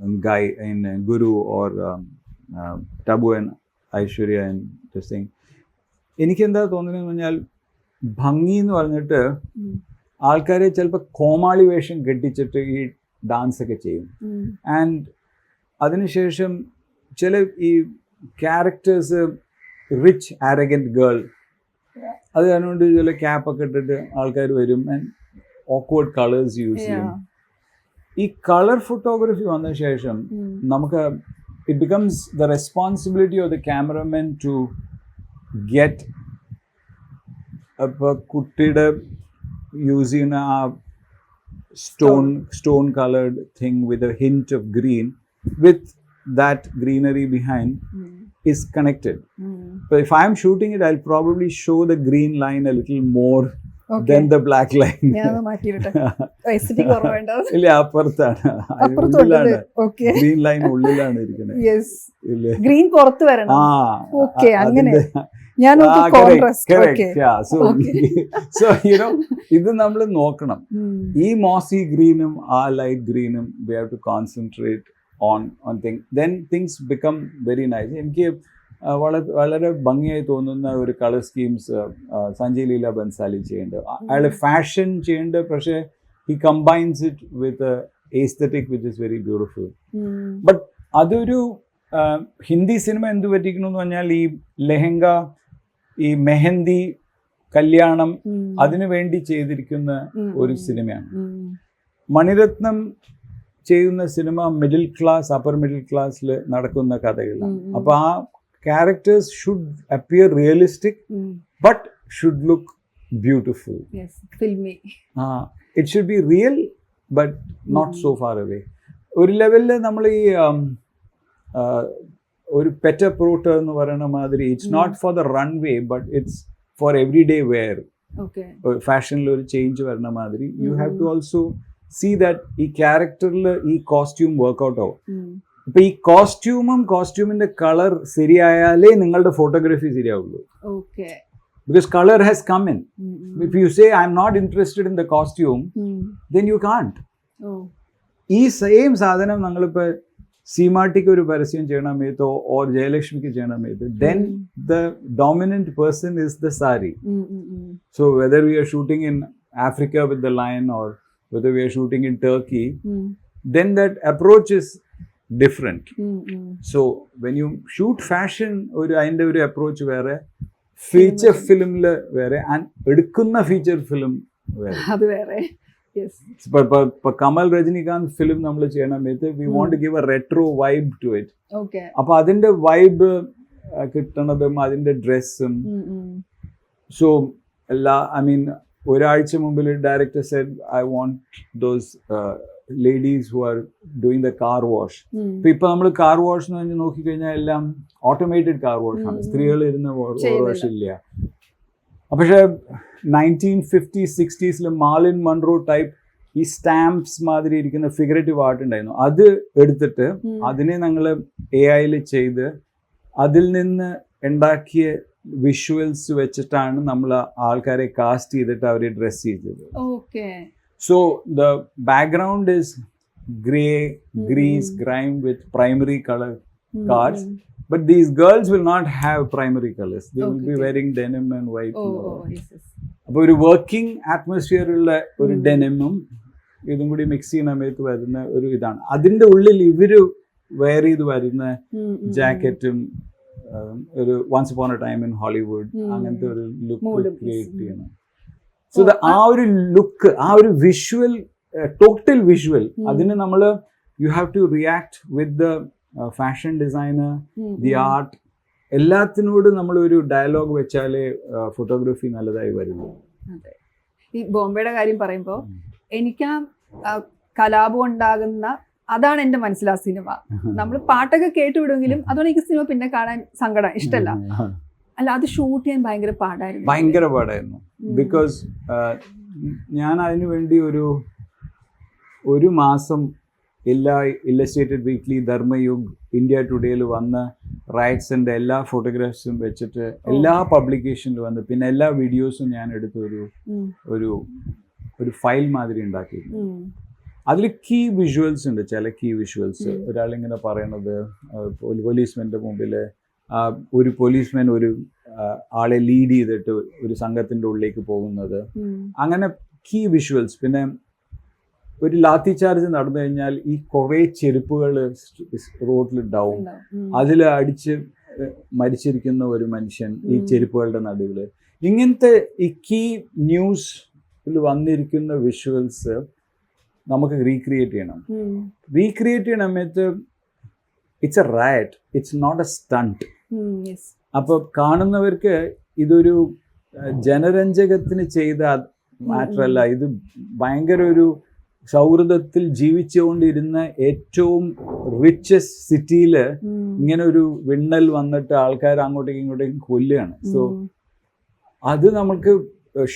in Guy in Guru, or Tabu and Aishwarya and this thing. എനിക്ക് എന്താ തോന്നുന്നതെന്ന് പറഞ്ഞാൽ ഭംഗി എന്ന് പറഞ്ഞിട്ട് ആൾക്കാരെ ചിലപ്പോൾ കോമാളി വേഷം കെട്ടിച്ചിട്ട് ഈ ഡാൻസ് ഒക്കെ ചെയ്യും. ആൻഡ് അതിനുശേഷം ചില ഈ ക്യാരക്ടേഴ്സ് റിച്ച് ആരഗന്റ് ഗേൾ, അത് കാരണം ചില ക്യാപ്പൊക്കെ ഇട്ടിട്ട് ആൾക്കാർ വരും ആൻഡ് ഓക്വേർഡ് കളേഴ്സ് യൂസ് ചെയ്യും. ഈ കളർ ഫോട്ടോഗ്രാഫി വന്ന ശേഷം നമുക്ക് it becomes the responsibility of the cameraman to get ഇപ്പോൾ കുട്ടിയുടെ യൂസ് ചെയ്യുന്ന ആ stone coloured thing with a hint of green with that greenery behind is connected. So if I am shooting it, I'll probably show the green line a little more than the black line. ഇല്ല, അപ്പുറത്താണ്, green line ഉള്ളിലാണ് ഇരിക്കുന്നത്. Green പുറത്ത് വരണം. So you know ഇത് നമ്മൾ നോക്കണം. ഈ മോസി ഗ്രീനും ആ ലൈറ്റ് ഗ്രീനും we have to concentrate on thing, then things become very nice. എനിക്ക് വളരെ ഭംഗിയായി തോന്നുന്ന ഒരു കളർ സ്കീംസ് സഞ്ജയ് ലീല ബൻസാലി ചെയ്യുന്നുണ്ട്. അയാൾ ഫാഷൻ ചെയ്യുന്നുണ്ട്, പക്ഷേ he combines it with aesthetic which is very beautiful. But അതൊരു ഹിന്ദി സിനിമ എന്ത് പറ്റിക്കുന്നു എന്ന് പറഞ്ഞാൽ ഈ ലെഹങ്ക, ഈ മെഹന്തി, കല്യാണം, അതിനു വേണ്ടി ചെയ്തിരിക്കുന്ന ഒരു സിനിമയാണ്. മണിരത്നം ചെയ്യുന്ന സിനിമ മിഡിൽ ക്ലാസ്, അപ്പർ മിഡിൽ ക്ലാസ്സിൽ നടക്കുന്ന കഥകളാണ്. അപ്പൊ ആ characters should appear realistic but should look beautiful. It should be real but not so far away. ഒരു ലെവലിൽ നമ്മൾ ഈ ഒരു പെറ്റ പ്രോട്ടർ എന്ന് പറയുന്ന മാതിരി it's not for the runway but it's for every day wear. ഫാഷനിൽ ഒരു ചേഞ്ച് വരുന്ന മാതിരി you have to also see that ഈ ക്യാരക്ടറിൽ ഈ കോസ്റ്റ്യൂം വർക്ക്ഔട്ട് ആവും. ഇപ്പൊ ഈ കോസ്റ്റ്യൂമിന്റെ കളർ ശരിയായാലേ നിങ്ങളുടെ photography ശരിയാവുള്ളൂ. Because color has come in. If you say I'm not interested in the costume, then you can't. ഈ സെയിം സാധനം നമ്മളിപ്പോ സീമാട്ടിക്ക് ഒരു പരസ്യം ചെയ്യണ സമയത്തോ ഓർ ജയലക്ഷ്മിക്ക് ചെയ്യണ സമയത്ത് then the dominant person is the sari. So whether we are shooting in Africa with the lion or whether we are shooting in Turkey, then that approach is different. So when you shoot fashion, അതിന്റെ ഒരു approach വേറെ, feature ഫിലിമില് വേറെ, and എടുക്കുന്ന feature film വേറെ. ഇപ്പൊ Kamal Rajinikanth film നമ്മൾ ചെയ്യണ സമയത്ത് we want to give a retro vibe to it. അപ്പൊ അതിന്റെ വൈബ് കിട്ടണതും അതിന്റെ ഡ്രസ്സും. സോ ഐ മീൻ ഒരാഴ്ച മുമ്പിൽ director said I want those ladies who are doing the car wash. ഇപ്പൊ നമ്മൾ കാർ വാഷ് എന്ന് പറഞ്ഞ് നോക്കിക്കഴിഞ്ഞാൽ എല്ലാം ഓട്ടോമേറ്റഡ് കാർ വാഷ് ആണ്, സ്ത്രീകൾ ഇരുന്ന് വാഷ് ഇല്ല. പക്ഷെ 1950s 60s Marilyn Monroe type ഈ സ്റ്റാമ്പ്സ് മാതിരി ഇരിക്കുന്ന ഫിഗറേറ്റീവ് ആർട്ട് ഉണ്ടായിരുന്നു. അത് എടുത്തിട്ട് അതിനെ ഞങ്ങൾ AI ചെയ്ത് അതിൽ നിന്ന് ഉണ്ടാക്കിയ വിഷ്വൽസ് വെച്ചിട്ടാണ് നമ്മൾ ആൾക്കാരെ കാസ്റ്റ് ചെയ്തിട്ട് അവരെ ഡ്രസ് ചെയ്തത്. So the background is grey, grease, grime with primary colour cards, but these girls will not have primary colors. They will be wearing denim and white. അപ്പോൾ ഒരു വർക്കിംഗ് അറ്റ്മോസ്ഫിയർ ഉള്ള ഒരു ഡെനിമും ഇതും കൂടി മിക്സ് ചെയ്യുന്ന സമയത്ത് വരുന്ന ഒരു ഇതാണ്. അതിന്റെ ഉള്ളിൽ ഇവര് വെയർ ചെയ്ത് വരുന്ന ജാക്കറ്റും ഒരു once upon a time in Hollywood അങ്ങനത്തെ ഒരു ലുക്ക് ക്രിയേറ്റ് ചെയ്യണം. സോ ആ ഒരു ലുക്ക്, ആ ഒരു വിഷ്വൽ, ടോട്ടൽ വിഷ്വൽ, അതിന് നമ്മൾ you have to react with the fashion designer, the art, എല്ലാത്തിനോടും നമ്മൾ ഒരു ഡയലോഗ് വെച്ചാലേ ഫോട്ടോഗ്രാഫി നല്ലതായി വരുള്ളൂ. ഈ ബോംബെയുടെ കാര്യം പറയുമ്പോൾ എനിക്ക് കലാപം ഉണ്ടാകുന്ന അതാണ് എൻ്റെ മനസ്സിൽ ആ സിനിമ. നമ്മൾ പാട്ടൊക്കെ കേട്ടുവിടുമെങ്കിലും അതുകൊണ്ട് എനിക്ക് സിനിമ പിന്നെ കാണാൻ സങ്കടം ഇഷ്ടമല്ല. അല്ല അത് ഷൂട്ട് ചെയ്യാൻ ഭയങ്കര പാടായിരുന്നു. ഭയങ്കര പാടായിരുന്നു. ബിക്കോസ് ഞാൻ അതിനു വേണ്ടി ഒരു മാസം എല്ലാ ഇല്ലസ്ട്രേറ്റഡ് വീക്ക്ലി, ധർമ്മയുഗ്, ഇന്ത്യ ടുഡേയിൽ വന്ന റൈറ്റ്സിൻ്റെ എല്ലാ ഫോട്ടോഗ്രാഫ്സും വെച്ചിട്ട് എല്ലാ പബ്ലിക്കേഷനിലും വന്ന് പിന്നെ എല്ലാ വീഡിയോസും ഞാൻ എടുത്ത് ഒരു ഫയൽ മാതിരി ഉണ്ടാക്കിയിരുന്നു. അതിൽ കീ വിഷ്വൽസ് ഉണ്ട്, ചില കീ വിഷ്വൽസ്. ഒരാളിങ്ങനെ പറയണത്, പോലീസ്മാൻ്റെ മുമ്പിൽ ഒരു പോലീസ്മാൻ ഒരു ആളെ ലീഡ് ചെയ്തിട്ട് ഒരു സംഘത്തിൻ്റെ ഉള്ളിലേക്ക് പോകുന്നത്, അങ്ങനെ കീ വിഷ്വൽസ്. പിന്നെ ഒരു ലാത്തി ചാർജ് നടന്നു കഴിഞ്ഞാൽ ഈ കുറേ ചെരുപ്പുകൾ റോഡിലുണ്ടാവും, അതിൽ അടിച്ച് മരിച്ചിരിക്കുന്ന ഒരു മനുഷ്യൻ ഈ ചെരുപ്പുകളുടെ നടുവിൽ. ഇങ്ങനത്തെ ഈ കീ ന്യൂസിൽ വന്നിരിക്കുന്ന വിഷ്വൽസ് നമുക്ക് റീക്രിയേറ്റ് ചെയ്യണം. റീക്രിയേറ്റ് ചെയ്യണ സമയത്ത് it's a right, it's not a stunt. അപ്പോൾ കാണുന്നവർക്ക് ഇതൊരു ജനരഞ്ജകത്തിന് ചെയ്ത മാറ്ററല്ല, ഇത് ഭയങ്കര ഒരു സൗഹൃദത്തിൽ ജീവിച്ചുകൊണ്ടിരുന്ന ഏറ്റവും റിച്ചസ്റ്റ് സിറ്റിയിൽ ഇങ്ങനെ ഒരു വിണ്ണൽ വന്നിട്ട് ആൾക്കാർ അങ്ങോട്ടേക്കും ഇങ്ങോട്ടേക്കും കൊല്ലുകയാണ്. സോ അത് നമുക്ക്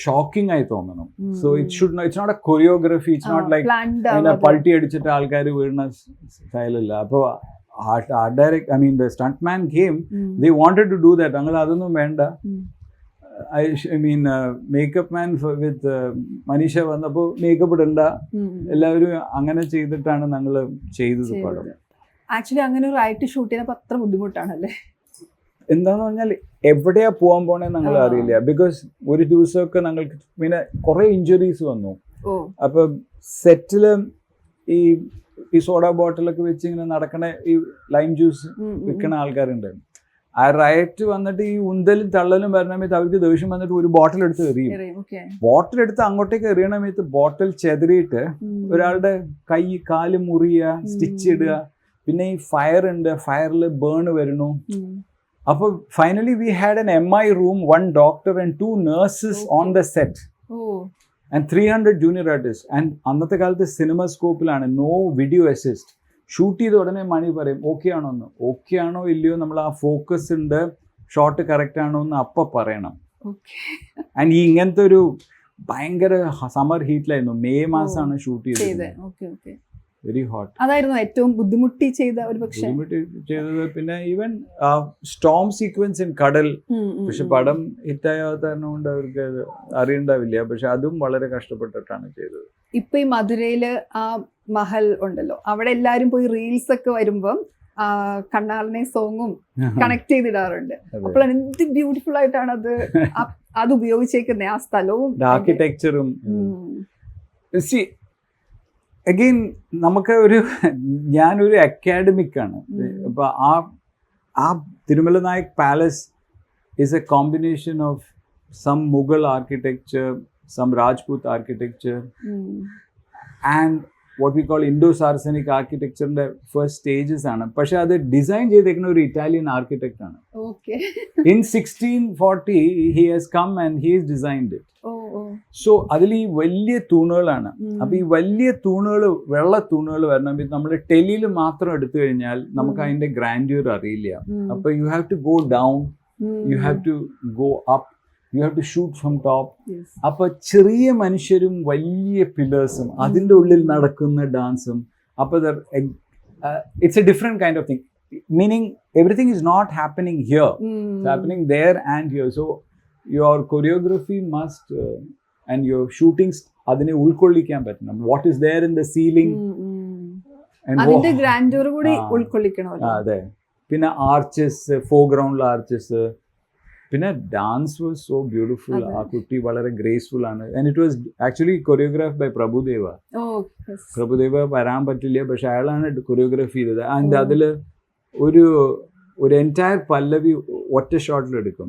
ഷോക്കിംഗ് ആയി തോന്നണം. So it's not a choreography, it's not like പൾട്ടി അടിച്ചിട്ട് ആൾക്കാർ വീഴുന്ന സ്റ്റൈലല്ല. അപ്പോൾ direct, I mean the stunt man game, they wanted to do that. ഞങ്ങൾ അതൊന്നും വേണ്ട. I mean, makeup man with Manisha വന്നപ്പോൾ മേക്കപ്പ് ഇടണ്ട, എല്ലാവരും അങ്ങനെ ചെയ്തിട്ടാണ് ഞങ്ങൾ ചെയ്തത് പടം. ആക്ച്വലി അങ്ങനെ ഒരു റൈറ്റ് ഷൂട്ട് ചെയ്യുന്നപ്പോൾ അത്ര ബുദ്ധിമുട്ടാണല്ലേ? എന്താന്ന് പറഞ്ഞാൽ എവിടെയാ പോകാൻ പോണേ ഞങ്ങൾ അറിയില്ല. ബിക്കോസ് ഒരു ദിവസമൊക്കെ ഞങ്ങൾക്ക് പിന്നെ കുറെ ഇഞ്ചുറീസ് വന്നു. അപ്പൊ സെറ്റില് ഈ സോഡ ബോട്ടിലൊക്കെ വെച്ച് ഇങ്ങനെ നടക്കണ ഈ ലൈം ജ്യൂസ് വിൽക്കണ ആൾക്കാരുണ്ട്. ആ റൈറ്റ് വന്നിട്ട് ഈ ഉന്തലും തള്ളലും വരണ സമയത്ത് അവർക്ക് ദേഷ്യം വന്നിട്ട് ഒരു ബോട്ടിൽ എടുത്ത് എറിയും. ബോട്ടിൽ എടുത്ത് അങ്ങോട്ടേക്ക് എറിയണ സമയത്ത് ബോട്ടിൽ ചെതറിയിട്ട് ഒരാളുടെ കൈ കാല് മുറിയുക, സ്റ്റിച്ച് ഇടുക. പിന്നെ ഈ ഫയർ ഉണ്ട്, ഫയറിൽ ബേൺ വരണു. അപ്പൊ finally we had an MI room, 1 doctor and 2 nurses on the set, and 300 junior artists. And അന്നത്തെ കാലത്ത് സിനിമ സ്കോപ്പിലാണ്, നോ വീഡിയോ അസിസ്റ്റ്. ഷൂട്ട് ചെയ്ത ഉടനെ മണി പറയും ഓക്കെ ആണോ എന്ന്. ഓക്കെ ആണോ ഇല്ലയോ, നമ്മൾ ആ ഫോക്കസ് ഉണ്ട്, ഷോട്ട് കറക്റ്റ് ആണോ എന്ന് അപ്പം പറയണം. ആൻഡ് ഈ ഇങ്ങനത്തെ ഒരു ഭയങ്കര സമ്മർ ഹീറ്റിലായിരുന്നു. മെയ് മാസമാണ് ഷൂട്ട് ചെയ്തത്. Very hot. അതായിരുന്നു ഏറ്റവും ബുദ്ധിമുട്ടി ചെയ്ത ഒരു പക്ഷേ ചെയ്തത്. പിന്നെ ഈവൻ സ്റ്റോം സീക്വൻസ് ഇൻ കടൽ, പക്ഷെ പടം ഹിറ്റാകാത്ത കാരണം കൊണ്ട് അവർക്ക് അറിയണ്ടാവില്ല. പക്ഷെ അതും വളരെ കഷ്ടപ്പെട്ടിട്ടാണ് ചെയ്തത്. ഇപ്പൊ ഈ മധുരയില് ആ മഹൽ ഉണ്ടല്ലോ, അവിടെ എല്ലാരും പോയി റീൽസ് ഒക്കെ വരുമ്പം കണ്ണാളിനെ സോങ്ങും കണക്ട് ചെയ്തിടാറുണ്ട്. അപ്പോൾ എന്ത് ബ്യൂട്ടിഫുൾ ആയിട്ടാണ് അത് ഉപയോഗിച്ചേക്കുന്നത്, ആ സ്ഥലവും ആർക്കിടെക്ചറും. അഗെയിൻ നമുക്ക് ഞാനൊരു അക്കാഡമിക്കാണ്. അപ്പൊ ആ Tirumala Nayak palace is a combination of some Mughal architecture, some Rajput architecture, and what we call Indo-Saracenic architecture in the first stages ആണ്. പക്ഷെ അത് ഡിസൈൻ ചെയ്തേക്കുന്ന ഒരു ഇറ്റാലിയൻ ആർക്കിടെക്ട് ആണ്. In 1640 he has come and he has designed it. So അതിൽ ഈ വലിയ തൂണുകളാണ്. അപ്പൊ ഈ വലിയ തൂണുകൾ, വെള്ള തൂണുകൾ വരണമെങ്കിൽ നമ്മൾ ടെലിയിൽ മാത്രം എടുത്തു കഴിഞ്ഞാൽ നമുക്ക് അതിന്റെ ഗ്രാൻഡ്യൂർ അറിയില്ല. അപ്പൊ you have to go down, you have to go up, you have to shoot from top. അപ്പൊ ചെറിയ മനുഷ്യരും വലിയ പില്ലേഴ്സും അതിൻ്റെ ഉള്ളിൽ നടക്കുന്ന ഡാൻസും. അപ്പൊ it's a different kind of thing. Meaning everything is not happening here, it's happening there and here. So your choreography must and your shootings അതിനെ ഉൾക്കൊള്ളിക്കാൻ പറ്റണം. What is there in the ceiling, അതിന്റെ ഗ്രാൻഡ്യൂർ കൂടി ഉൾക്കൊള്ളിക്കണം. അതെ. പിന്നെ arches, ഫോർഗ്രൗണ്ടിൽ arches. പിന്നെ dance was so beautiful. ആ കുട്ടി വളരെ ഗ്രേസ്ഫുൾ ആണ്. And it was actually choreograph by Prabhudeva. Prabhudeva വരാൻ പറ്റില്ല, പക്ഷെ അയാളാണ് കൊറിയോഗ്രാഫ് ചെയ്തത്. ആൻഡ് അതില് ഒരു എൻറ്റയർ പല്ലവി ഒറ്റ ഷോട്ടിൽ എടുക്കും.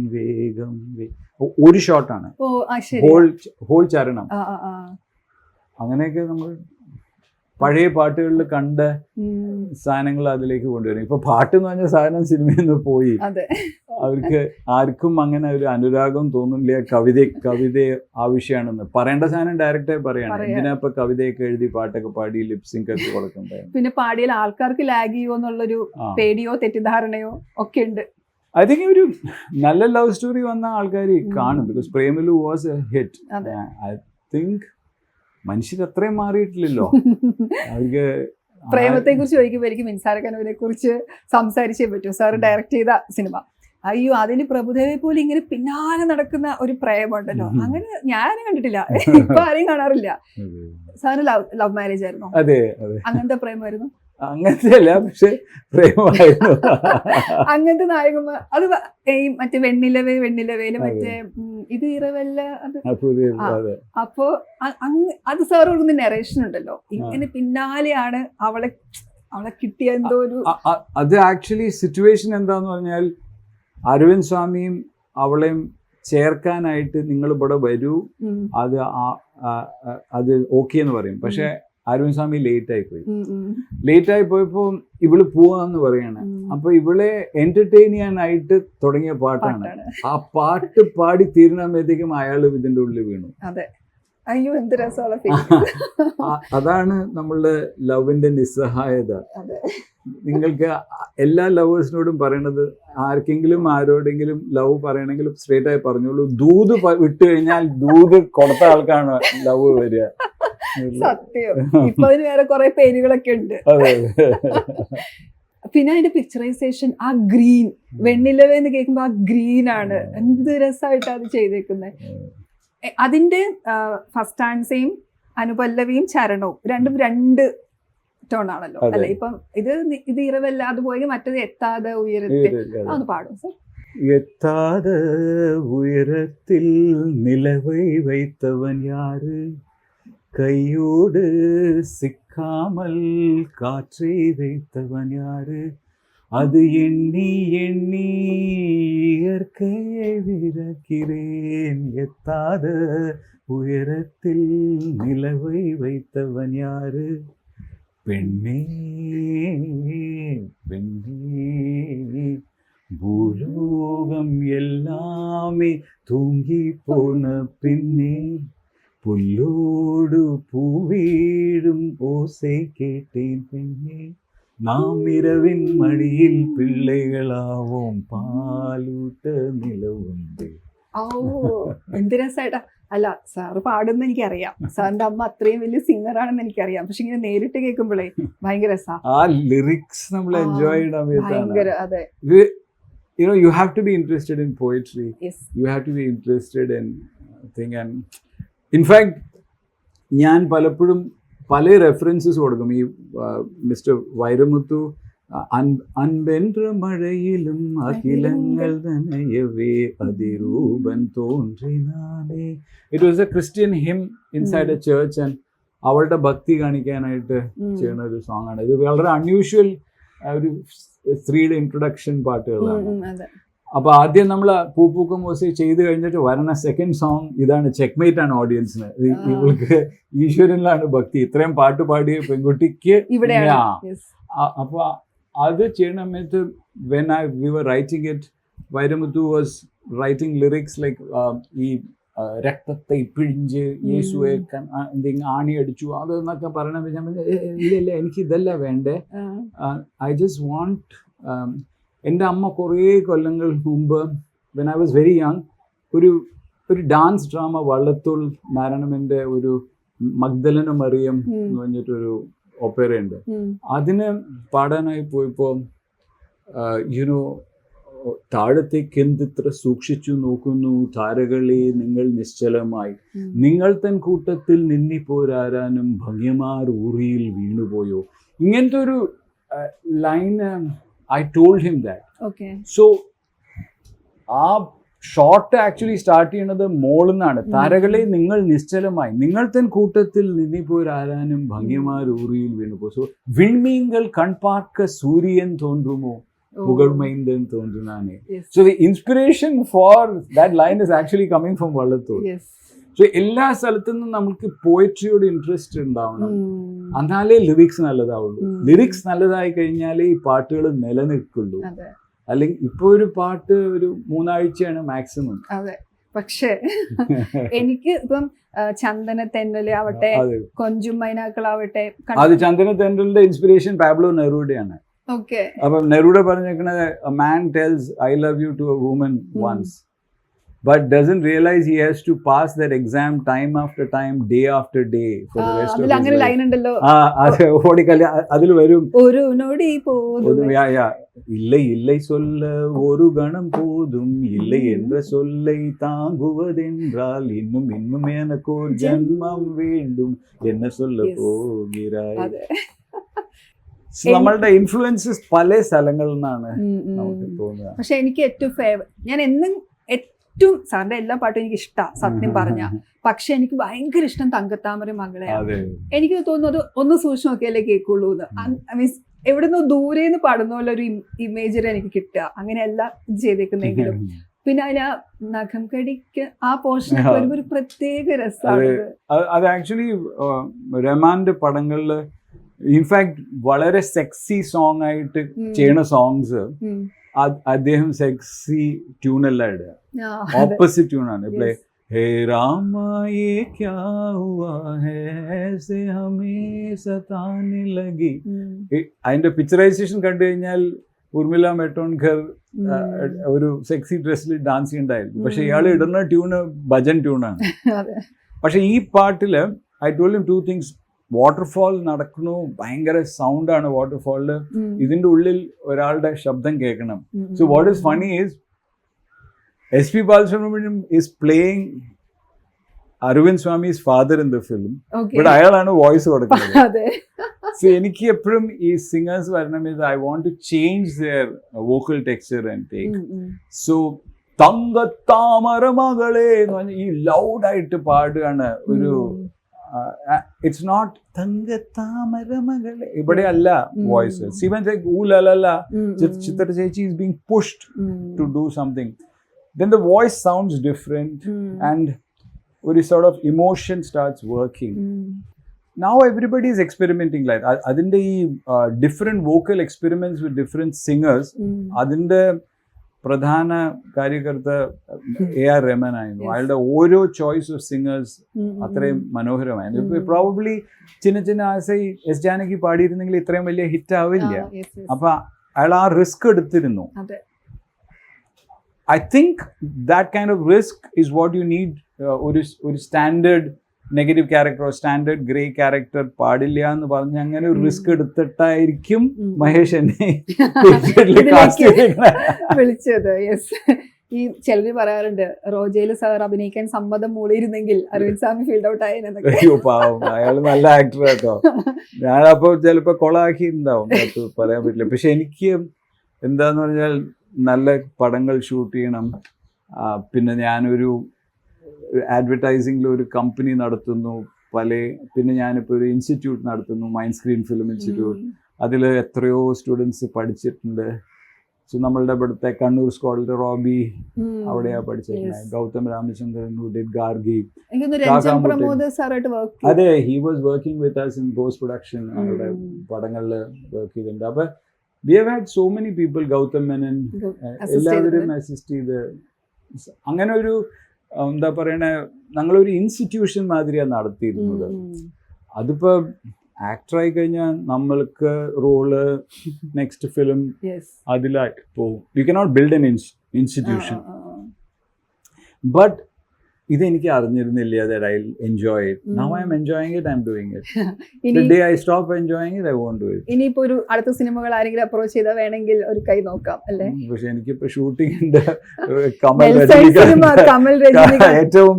വേഗം ഒരു ഷോട്ടാണ്, ഹോൾ ചരണം. അങ്ങനെയൊക്കെ നമ്മൾ പഴയ പാട്ടുകളിൽ കണ്ട സാധനങ്ങൾ അതിലേക്ക് കൊണ്ടുവരും. ഇപ്പൊ പാട്ട് എന്ന് പറഞ്ഞ സാധനം സിനിമയിൽ നിന്ന് പോയി. അവർക്ക് ആർക്കും അങ്ങനെ ഒരു അനുരാഗം തോന്നുന്നില്ല. കവിത ആവശ്യമാണെന്ന് പറയേണ്ട സാധനം ഡയറക്റ്റായി പറയാണ്. എന്തിനാ ഇപ്പൊ കവിതയൊക്കെ എഴുതി പാട്ടൊക്കെ പാടി ലിപ്സിംഗ് ഒക്കെ കൊടുക്കണ്ടേ? പിന്നെ പാടിയാൽ ആൾക്കാർക്ക് ലാഗ് ചെയ്യോ എന്നുള്ളൊരു പേടിയോ തെറ്റിദ്ധാരണയോ ഒക്കെ ഉണ്ട്. ഐ തിങ്ക് ഒരു നല്ല ലവ് സ്റ്റോറി വന്ന ആൾക്കാർ കാണും. Because Premalu was A hit. I think മനുഷ്യർ അത്രയും മാറിയിട്ടില്ലല്ലോ. അവർക്ക് പ്രേമത്തെ കുറിച്ച് ചോദിക്കുമ്പോൾ എനിക്ക് മിൻസാര കനവിനെ കുറിച്ച് സംസാരിച്ചേ പറ്റൂ. സാർ ഡയറക്ട് ചെയ്ത സിനിമ, അയ്യോ അതിൽ പ്രഭുദേവയെ പോലെ ഇങ്ങനെ പിന്നാലെ നടക്കുന്ന ഒരു പ്രേമുണ്ടല്ലോ, അങ്ങനെ ഞാൻ കണ്ടിട്ടില്ല. ഇപ്പൊ ആരെയും കാണാറില്ല. സാറിന് ലവ് മാരേജ് ആയിരുന്നു? അതെ. അങ്ങനത്തെ പ്രേമമായിരുന്നു? അങ്ങനത്തെ അല്ല, പക്ഷെ പ്രേമമായിരുന്നു. അങ്ങനത്തെ നായകന്മാർ അത് മറ്റേ വെണ്ണിലവേല് മറ്റേ ഇത് ഇറവല്ല അത്. അപ്പോ അത് സാർ കൊടുക്കുന്ന നെറേഷൻ ഉണ്ടല്ലോ, ഇങ്ങനെ പിന്നാലെയാണ് അവളെ കിട്ടിയ എന്തോ ഒരു. അത് ആക്ച്വലി സിറ്റുവേഷൻ എന്താന്ന് പറഞ്ഞാൽ, അരവിന്ദ് സ്വാമിയും അവളെയും ചേർക്കാനായിട്ട് നിങ്ങൾ ഇവിടെ വരൂ, അത് ഓക്കെ എന്ന് പറയും. പക്ഷെ അരവിന്ദ് സ്വാമി ലേറ്റ് ആയി പോയപ്പോ ഇവള് പോവാന്ന് പറയാണ്. അപ്പൊ ഇവളെ എന്റർടൈൻ ചെയ്യാനായിട്ട് തുടങ്ങിയ പാട്ടാണ്. ആ പാട്ട് പാടി തീരുമ്പോഴത്തേക്കും അയാൾ ഇതിന്റെ ഉള്ളിൽ വീണു. അയ്യോ എന്ത് രസമുള്ള. അതാണ് നമ്മളുടെ ലവിന്റെ നിസ്സഹായത. നിങ്ങൾക്ക് എല്ലാ ലവേഴ്സിനോടും പറയണത്, ആർക്കെങ്കിലും ആരോടെങ്കിലും ലവ് പറയണമെങ്കിലും സ്ട്രേറ്റ് ആയി പറഞ്ഞോളൂ. ദൂത് വിട്ടു കഴിഞ്ഞാൽ ദൂത് കൊടുത്ത ആൾക്കാണ് ലവ് വരിക. സത്യം. ഇപ്പൊ അതിന് വേറെ കുറെ പേരുകളൊക്കെ ഉണ്ട്. പിന്നെ അതിന്റെ പിക്ചറൈസേഷൻ, ആ ഗ്രീൻ, വെണ്ണിലവെന്ന് കേൾക്കുമ്പോ ആ ഗ്രീൻ ആണ്. എന്ത് രസമായിട്ടാണ് അത് ചെയ്തേക്കുന്നത്. അതിന്റെ ഫസ്റ്റ് ആൻസയും അനുപല്ലവിയും ചരണവും രണ്ടും രണ്ട് ടോണാണല്ലോ അല്ലെ? ഇപ്പം ഇത് ഇറവല്ലാതെ പോയി മറ്റത് എത്താതെ ഉയരത്തിൽ. അതൊന്ന് പാടും സാർ. എത്താതെ ഉയരത്തിൽ നിലവൈ வைத்தவன் யாரு, கையோடு சிக்காமல் காற்றை வைத்தவன் யாரு, அது எண்ணி எண்ணி இயற்கையை விரக்கிறேன், எத்தாத உயரத்தில் நிலவை வைத்தவன் யாரு, பெண்ணே பெண்ணே பூலோகம் எல்லாமே தூங்கி போன பின்னே, புல்லோடு பூவீடும் ஓசை கேட்டேன் பெண்ணே, நாம் இரவின் மடியில் பிள்ளைகளாவோம், പാലൂട്ട നിലവുണ്ട്. ഓ എന്ത് രസമായിട്ടാ. അല്ല സാറ് പാടുന്ന എനിക്കറിയാം, സാറിന്റെ അമ്മ അത്രയും വലിയ സിംഗർ ആണെന്ന് എനിക്കറിയാം. പക്ഷെ ഇങ്ങനെ നേരിട്ട് കേൾക്കുമ്പോഴേ ഭയങ്കര രസാ. ആ ലിറിക്സ് നമ്മൾ എൻജോയ് ചെയ്യണം. ഭയങ്കര. അതെ. You know, you have to be interested in poetry. Yes. You have to be interested in thing. And in fact, ഞാൻ പലപ്പോഴും പല റെഫറൻസസ് കൊടുക്കും. ഈ മിസ്റ്റർ വൈരമുത്തു അൻപെன்ற മഴയിലും അഖിലങ്ങൾ നനയവേ അതിരൂപൻ തോன்றினானே. It was a Christian hymn inside a church. And അവളുടെ ഭക്തി കാണിക്കാനായിട്ട് ചെയ്യുന്ന ഒരു സോങ് ആണ് ഇത്. വളരെ അൺയൂഷ്വൽ ഒരു സ്ത്രീയുടെ ഇൻട്രൊഡക്ഷൻ പാട്ടുകളാണ്. അപ്പൊ ആദ്യം നമ്മൾ പൂപ്പൂക്കം മോസി ചെയ്ത് കഴിഞ്ഞിട്ട് വരണ സെക്കൻഡ് സോങ് ഇതാണ്. ചെക്ക്മേറ്റ് ആണ് ഓഡിയൻസിന്. ഇവൾക്ക് ഈശ്വരനിലാണ് ഭക്തി. ഇത്രയും പാട്ട് പാടിയ പെൺകുട്ടിക്ക്. അപ്പൊ അത് ചെയ്യണ സമയത്ത് when we were writing it, Vairamuthu was writing lyrics like ഈ രക്തത്തെ പിഴിഞ്ഞ് യേശുവെ എന്തെങ്കിലും ആണി അടിച്ചു അതെന്നൊക്കെ പറയണ. ഇല്ല എനിക്ക് ഇതല്ല വേണ്ടേ. I just want. എൻ്റെ അമ്മ കുറേ കൊല്ലങ്ങൾ മുമ്പ് when I was very young ഒരു ഡാൻസ് ഡ്രാമ വള്ളത്തോൾ നാരായണന്റെ ഒരു മഗ്ദലന മറിയം എന്ന് പറഞ്ഞിട്ടൊരു ഒപ്പേറ ഉണ്ട്. അതിന് പാടാനായി പോയപ്പോ യുനോ താഴത്തേക്ക് എന്തിത്ര സൂക്ഷിച്ചു നോക്കുന്നു താരകളെ നിങ്ങൾ നിശ്ചലമായി, നിങ്ങൾ തൻ കൂട്ടത്തിൽ നിന്നിപ്പോരാനും ഭംഗ്യമാർ ഊറിയിൽ വീണുപോയോ. ഇങ്ങനത്തെ ഒരു line I told him that. Okay. So ആ ഷോർട്ട് ആക്ച്വലി സ്റ്റാർട്ട് ചെയ്യണത് മോളിന്നാണ്. താരകളെ നിങ്ങൾ നിശ്ചലമായി, നിങ്ങൾ തൻ കൂട്ടത്തിൽ നിന്നിപ്പോരാനും ഭംഗ്യമാർ ഊറിയിൽ വീണുപോ. സോ വിൺമീൻകൾ കൺപാർക്ക സൂര്യൻ തോன்றுമോ പുകഴ്മൈന്ദൻ തോன்றுനാനേ. So the inspiration for that line is actually coming from Vallathol. Yes. So എല്ലാ സ്ഥലത്തു നിന്നും നമുക്ക് പോയട്രിയോട് ഇൻട്രസ്റ്റ് ഉണ്ടാവണം, എന്നാലേ ലിറിക്സ് നല്ലതാവുള്ളൂ. ലിറിക്സ് നല്ലതായി കഴിഞ്ഞാലേ ഈ പാട്ടുകൾ നിലനിൽക്കുള്ളൂ. അല്ലെങ്കിൽ ഇപ്പൊ ഒരു പാട്ട് ഒരു 3 ആഴ്ചയാണ് മാക്സിമം. അതെ, പക്ഷേ എനിക്ക് ഇപ്പം ചന്ദന തെന്നല് ആവട്ടെ, കൊഞ്ചും മൈനാക്കളാവട്ടെ, അത് ചന്ദന തെന്നലിന്റെ ഇൻസ്പിറേഷൻ പാബ്ലോ നെറൂഡയാണ്. അപ്പം നെറൂഡ പറഞ്ഞേക്കണത് a man tells I love you to a woman once but doesn't realize he has to pass that exam time after time, day after day for the rest of his life. അങ്ങനെ line ഉണ്ടല്ലോ, അത് ഓടിക്കല്ല അതിൽ വരും. ഒരു നൊടി പോതും இல்லை இல்லை சொல்ல ஒரு கணம் போதும், இல்லை என்ற சொல்லை தாங்குவதென்றால் இன்னும் இன்னும் எனக்கு ஒரு ஜென்மம் வேண்டும், என்ன சொல்ல போகிறாய். നമ്മളുടെ ഇൻഫ്ലുവൻസസ് പല സ്ഥലങ്ങളിൽ നിന്നാണ് നമുക്ക് തോന്നുക. പക്ഷെ എനിക്ക് ഏറ്റവും ഫേവർ, ഞാൻ എന്നും ഏറ്റവും സാറിന്റെ എല്ലാ പാട്ടും എനിക്ക് ഇഷ്ടമാണ് സത്യം പറഞ്ഞ. പക്ഷെ എനിക്ക് ഭയങ്കര ഇഷ്ടം തങ്കത്താമര മകളെയാണ്. എനിക്ക് തോന്നുന്നത് ഒന്ന് സൂക്ഷിച്ച് നോക്കിയാലേ കേൾക്കുള്ളൂ എന്ന്. മീൻസ് എവിടുന്നോ ദൂരേന്ന് പാടുന്ന പോലെ ഒരു ഇമേജറി എനിക്ക് കിട്ടുക. അങ്ങനെയല്ല ഇത് ചെയ്തേക്കുന്നെങ്കിലും പിന്നെ അതിന് നഖം കടിക്ക് ആ പോർഷൻ ഒരു പ്രത്യേക രസമാണ്. അത് ആക്ച്വലി റഹ്മാന്റെ പടങ്ങളില് ഇൻഫാക്ട് വളരെ സെക്സി സോങ് ആയിട്ട് ചെയ്യണ സോങ്സ് അദ്ദേഹം സെക്സി ട്യൂണല്ല ഇടുക, ഓപ്പോസിറ്റ് ട്യൂണാണ്. പ്ലേ ഹേ രാമ യേ ക്യാ ഹുവാ ഹൈ ഐസേ ഹമേ സതാനെ ലഗി. അതിന്റെ പിക്ചറൈസേഷൻ കണ്ടു കഴിഞ്ഞാൽ ഉർമിള മെട്ടോൺകർ ഒരു സെക്സി ഡ്രസ്സിൽ ഡാൻസ് ചെയ്യണ്ടായിരുന്നു. പക്ഷെ ഇയാൾ ഇടുന്ന ട്യൂണ് ഭജൻ ട്യൂണാണ്. പക്ഷെ ഈ പാട്ടില് I told him 2 things. Waterfall നടക്കണു, ഭയങ്കര സൗണ്ടാണ് വാട്ടർഫോളില്, ഇതിന്റെ ഉള്ളിൽ ഒരാളുടെ ശബ്ദം കേൾക്കണം. So what is funny is SP Balasubrahmanyam is playing Aravind Swami's father in the film, but അയാളാണ് വോയിസ് കൊടുക്കുന്നത്. സോ എനിക്ക് എപ്പോഴും ഈ സിംഗേഴ്സ് വരണം, I want to change their vocal texture and take. So തങ്കത്താമര മകളെ എന്ന് പറഞ്ഞാൽ ഈ ലൗഡായിട്ട് പാടുകയാണ്. ഒരു ഇറ്റ്സ് നോട്ട് തങ്കത്താമര മകളെ, ഇവിടെ അല്ല വോയിസ്. ശിവൻ ഊലല്ല, ചിത്ര ചേച്ചി is being pushed to do something. Then the voice sounds different and ഒരു sort of emotion starts working. Now everybody is experimenting like അതിന്റെ ഈ different vocal experiments with different singers, അതിന്റെ പ്രധാന കാര്യകർത്ത AR റഹ്മാൻ ആയിരുന്നു. അയാളുടെ ഓരോ ചോയ്സ് ഓഫ് സിംഗേഴ്സ് അത്രയും മനോഹരമായിരുന്നു. Probably ചിന്ന Aasai S Janaki പാടിയിരുന്നെങ്കിൽ ഇത്രയും വലിയ ഹിറ്റ് ആവില്ല. അപ്പൊ അയാൾ ആ റിസ്ക് എടുത്തിരുന്നു. I think that kind of risk is what you need. ഒരു standard negative character, standard grey character പാടില്ല എന്ന് പറഞ്ഞ് അങ്ങനെ ഒരു റിസ്ക് എടുത്തിട്ടായിരിക്കും മഹേഷ് എന്നെ വിളിച്ചത്. യെസ്, ഈ ചിലര് പറയാറുണ്ട് റോജയില് സാർ അഭിനയിക്കാൻ സമ്മതം മൂളിയിരുന്നെങ്കിൽ അരവിന്ദ് സ്വാമി ഫീൽഡ് ഔട്ട് ആയെന്നൊക്കെ. അയ്യോ പാവം, അയാൾ നല്ല ആക്ടർ കേട്ടോ. ഞാനപ്പോ ചിലപ്പോ കൊളാക്കിയിട്ടുണ്ടാവും, പറയാൻ പറ്റില്ല. പക്ഷെ എനിക്ക് എന്താന്ന് പറഞ്ഞാൽ നല്ല പടങ്ങൾ ഷൂട്ട് ചെയ്യണം. പിന്നെ ഞാനൊരു അഡ്വർടൈസിംഗിൽ ഒരു കമ്പനി നടത്തുന്നു, പിന്നെ ഞാനിപ്പോൾ ഒരു ഇൻസ്റ്റിറ്റ്യൂട്ട് നടത്തുന്നു, മൈൻഡ് സ്ക്രീൻ ഫിലിം ഇൻസ്റ്റിറ്റ്യൂട്ട്. അതിൽ എത്രയോ സ്റ്റുഡൻസ് പഠിച്ചിട്ടുണ്ട്. സോ നമ്മളുടെ ഇവിടുത്തെ കണ്ണൂർ സ്കോളിലെ റോബി അവിടെയാ പഠിച്ചിട്ടുണ്ടായത്. ഗൗതം രാമചന്ദ്രൻ, ഗാർഗി. അതെ, he was working with us in post production. അവരുടെ പടങ്ങളിൽ വർക്ക് ചെയ്തിട്ടുണ്ട്. അപ്പൊ we have had so many people, Gautam Menon, എല്ലാവരും അസിസ്റ്റ് ചെയ്ത്. അങ്ങനെ ഒരു എന്താ പറയണ, ഞങ്ങളൊരു ഇൻസ്റ്റിറ്റ്യൂഷൻ മാതിരിയാണ് നടത്തിയിരുന്നത്. അതിപ്പോ ആക്ടറായി കഴിഞ്ഞാൽ നമ്മൾക്ക് റോള്, നെക്സ്റ്റ് ഫിലിം അതിലായിട്ട് പോകും. You cannot build N institution. But ഇതെനിക്ക് അറിഞ്ഞിരുന്നില്ല that I'll enjoy it. Now I'm enjoying it, I'm doing it. The day I stop enjoying it, I won't do it. ഇനിയിപ്പോ ഒരു അടുത്ത സിനിമകൾ ആരെങ്കിലും അപ്രോച്ച് ചെയ്താൽ വേണമെങ്കിൽ ഒരു കൈ നോക്കാം അല്ലേ? പക്ഷെ എനിക്കിപ്പോ ഷൂട്ടിംഗ് കമൽ ഏറ്റവും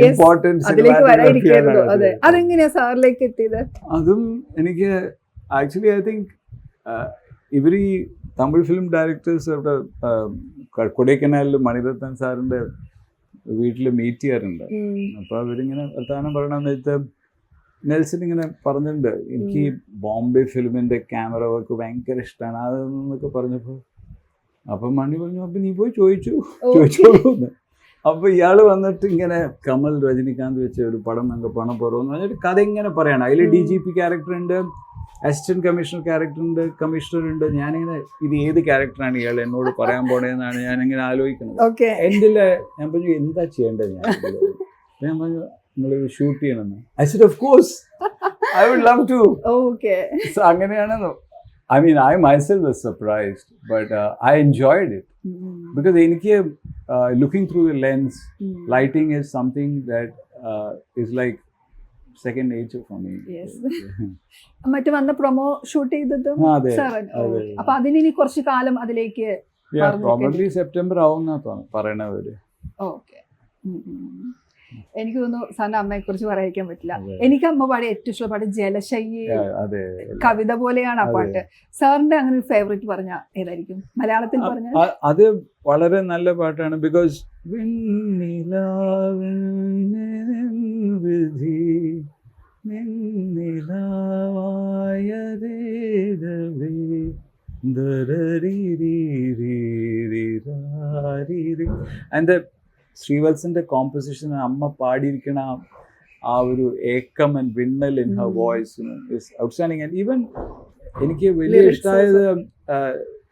ഇമ്പോർട്ടൻസ് അതിലേക്ക് വരാതിരിക്കുന്നു. അതെ, അതെങ്ങനെയാ സാറിലേക്ക് എത്തിയത്? അതും എനിക്ക് ആക്ച്വലി ഐ തിങ്ക് ഇവര് തമിഴ് ഫിലിം ഡയറക്ടേഴ്സ് അവിടെ കൊടൈക്കനാലിൽ മണിരത്നം സാറിന്റെ വീട്ടിൽ മീറ്റ് ചെയ്യാറുണ്ട്. അപ്പൊ അവരിങ്ങനെ വർത്താനം പറയണമെന്ന് വെച്ചാൽ നെൽസൺ ഇങ്ങനെ പറഞ്ഞിട്ടുണ്ട്, എനിക്ക് ബോംബെ ഫിലിമിന്റെ ക്യാമറ വർക്ക് ഭയങ്കര ഇഷ്ടമാണ് അതെന്നൊക്കെ പറഞ്ഞപ്പോ അപ്പം മണി പറഞ്ഞു, അപ്പൊ നീ പോയി ചോദിച്ചോളൂ. അപ്പൊ ഇയാള് വന്നിട്ട് ഇങ്ങനെ കമൽ രജനികാന്ത് വെച്ച ഒരു പടം ഞങ്ങൾക്ക് പണം പോറോന്ന് പറഞ്ഞിട്ട് കഥ ഇങ്ങനെ പറയണം. അതിൽ DGP ക്യാരക്ടർ ഉണ്ട്, അസിസ്റ്റന്റ് കമ്മീഷണർ ക്യാരക്ടർ ഉണ്ട്, കമ്മീഷണർ ഉണ്ട്. ഞാനിങ്ങനെ ഇത് ഏത് ക്യാരക്ടറാണ് ഇയാൾ എന്നോട് പറയാൻ പോണേന്നാണ് ഞാനിങ്ങനെ ആലോചിക്കുന്നത്. എൻ്റെ ഞാൻ പറഞ്ഞു എന്താ ചെയ്യേണ്ടത്, ഞാൻ പറഞ്ഞു നിങ്ങൾ ഷൂട്ട് ചെയ്യണമെന്ന്. I said of course I would love to. അങ്ങനെയാണ്. I mean, I myself was surprised, but I enjoyed it because എനിക്ക് looking through the lens, lighting is something that is like second nature for me. Yes. മറ്റു വന്ന promo shoot ചെയ്തതും അപ്പൊ അതിന് ഇനി കുറച്ച് കാലം അതിലേക്ക് probably September ആവുന്ന പറയണവര്. ഓക്കെ. എനിക്ക് തോന്നുന്നു സാറിന്റെ അമ്മയെ കുറിച്ച് പറയാതിരിക്കാൻ പറ്റില്ല. എനിക്ക് അമ്മ പാടിയ ഏറ്റവും ഇഷ്ടമുള്ള പാട്ട് ജലശയ്യ, കവിത പോലെയാണ് ആ പാട്ട്. സാറിന്റെ അങ്ങനെ ഒരു ഫേവറേറ്റ് പറഞ്ഞ ഏതായിരിക്കും മലയാളത്തിൽ പറഞ്ഞ? അത് വളരെ നല്ല പാട്ടാണ്. ബിക്കോസ് ആൻഡ് ശ്രീവത്സന്റെ കോമ്പോസിഷൻ അമ്മ പാടിയിരിക്കണ ആ ഒരു ഏക്കം ആൻഡ് വിണ്ണൽ in her voice is outstanding. And even എനിക്ക് വലിയ ഇഷ്ടമായത്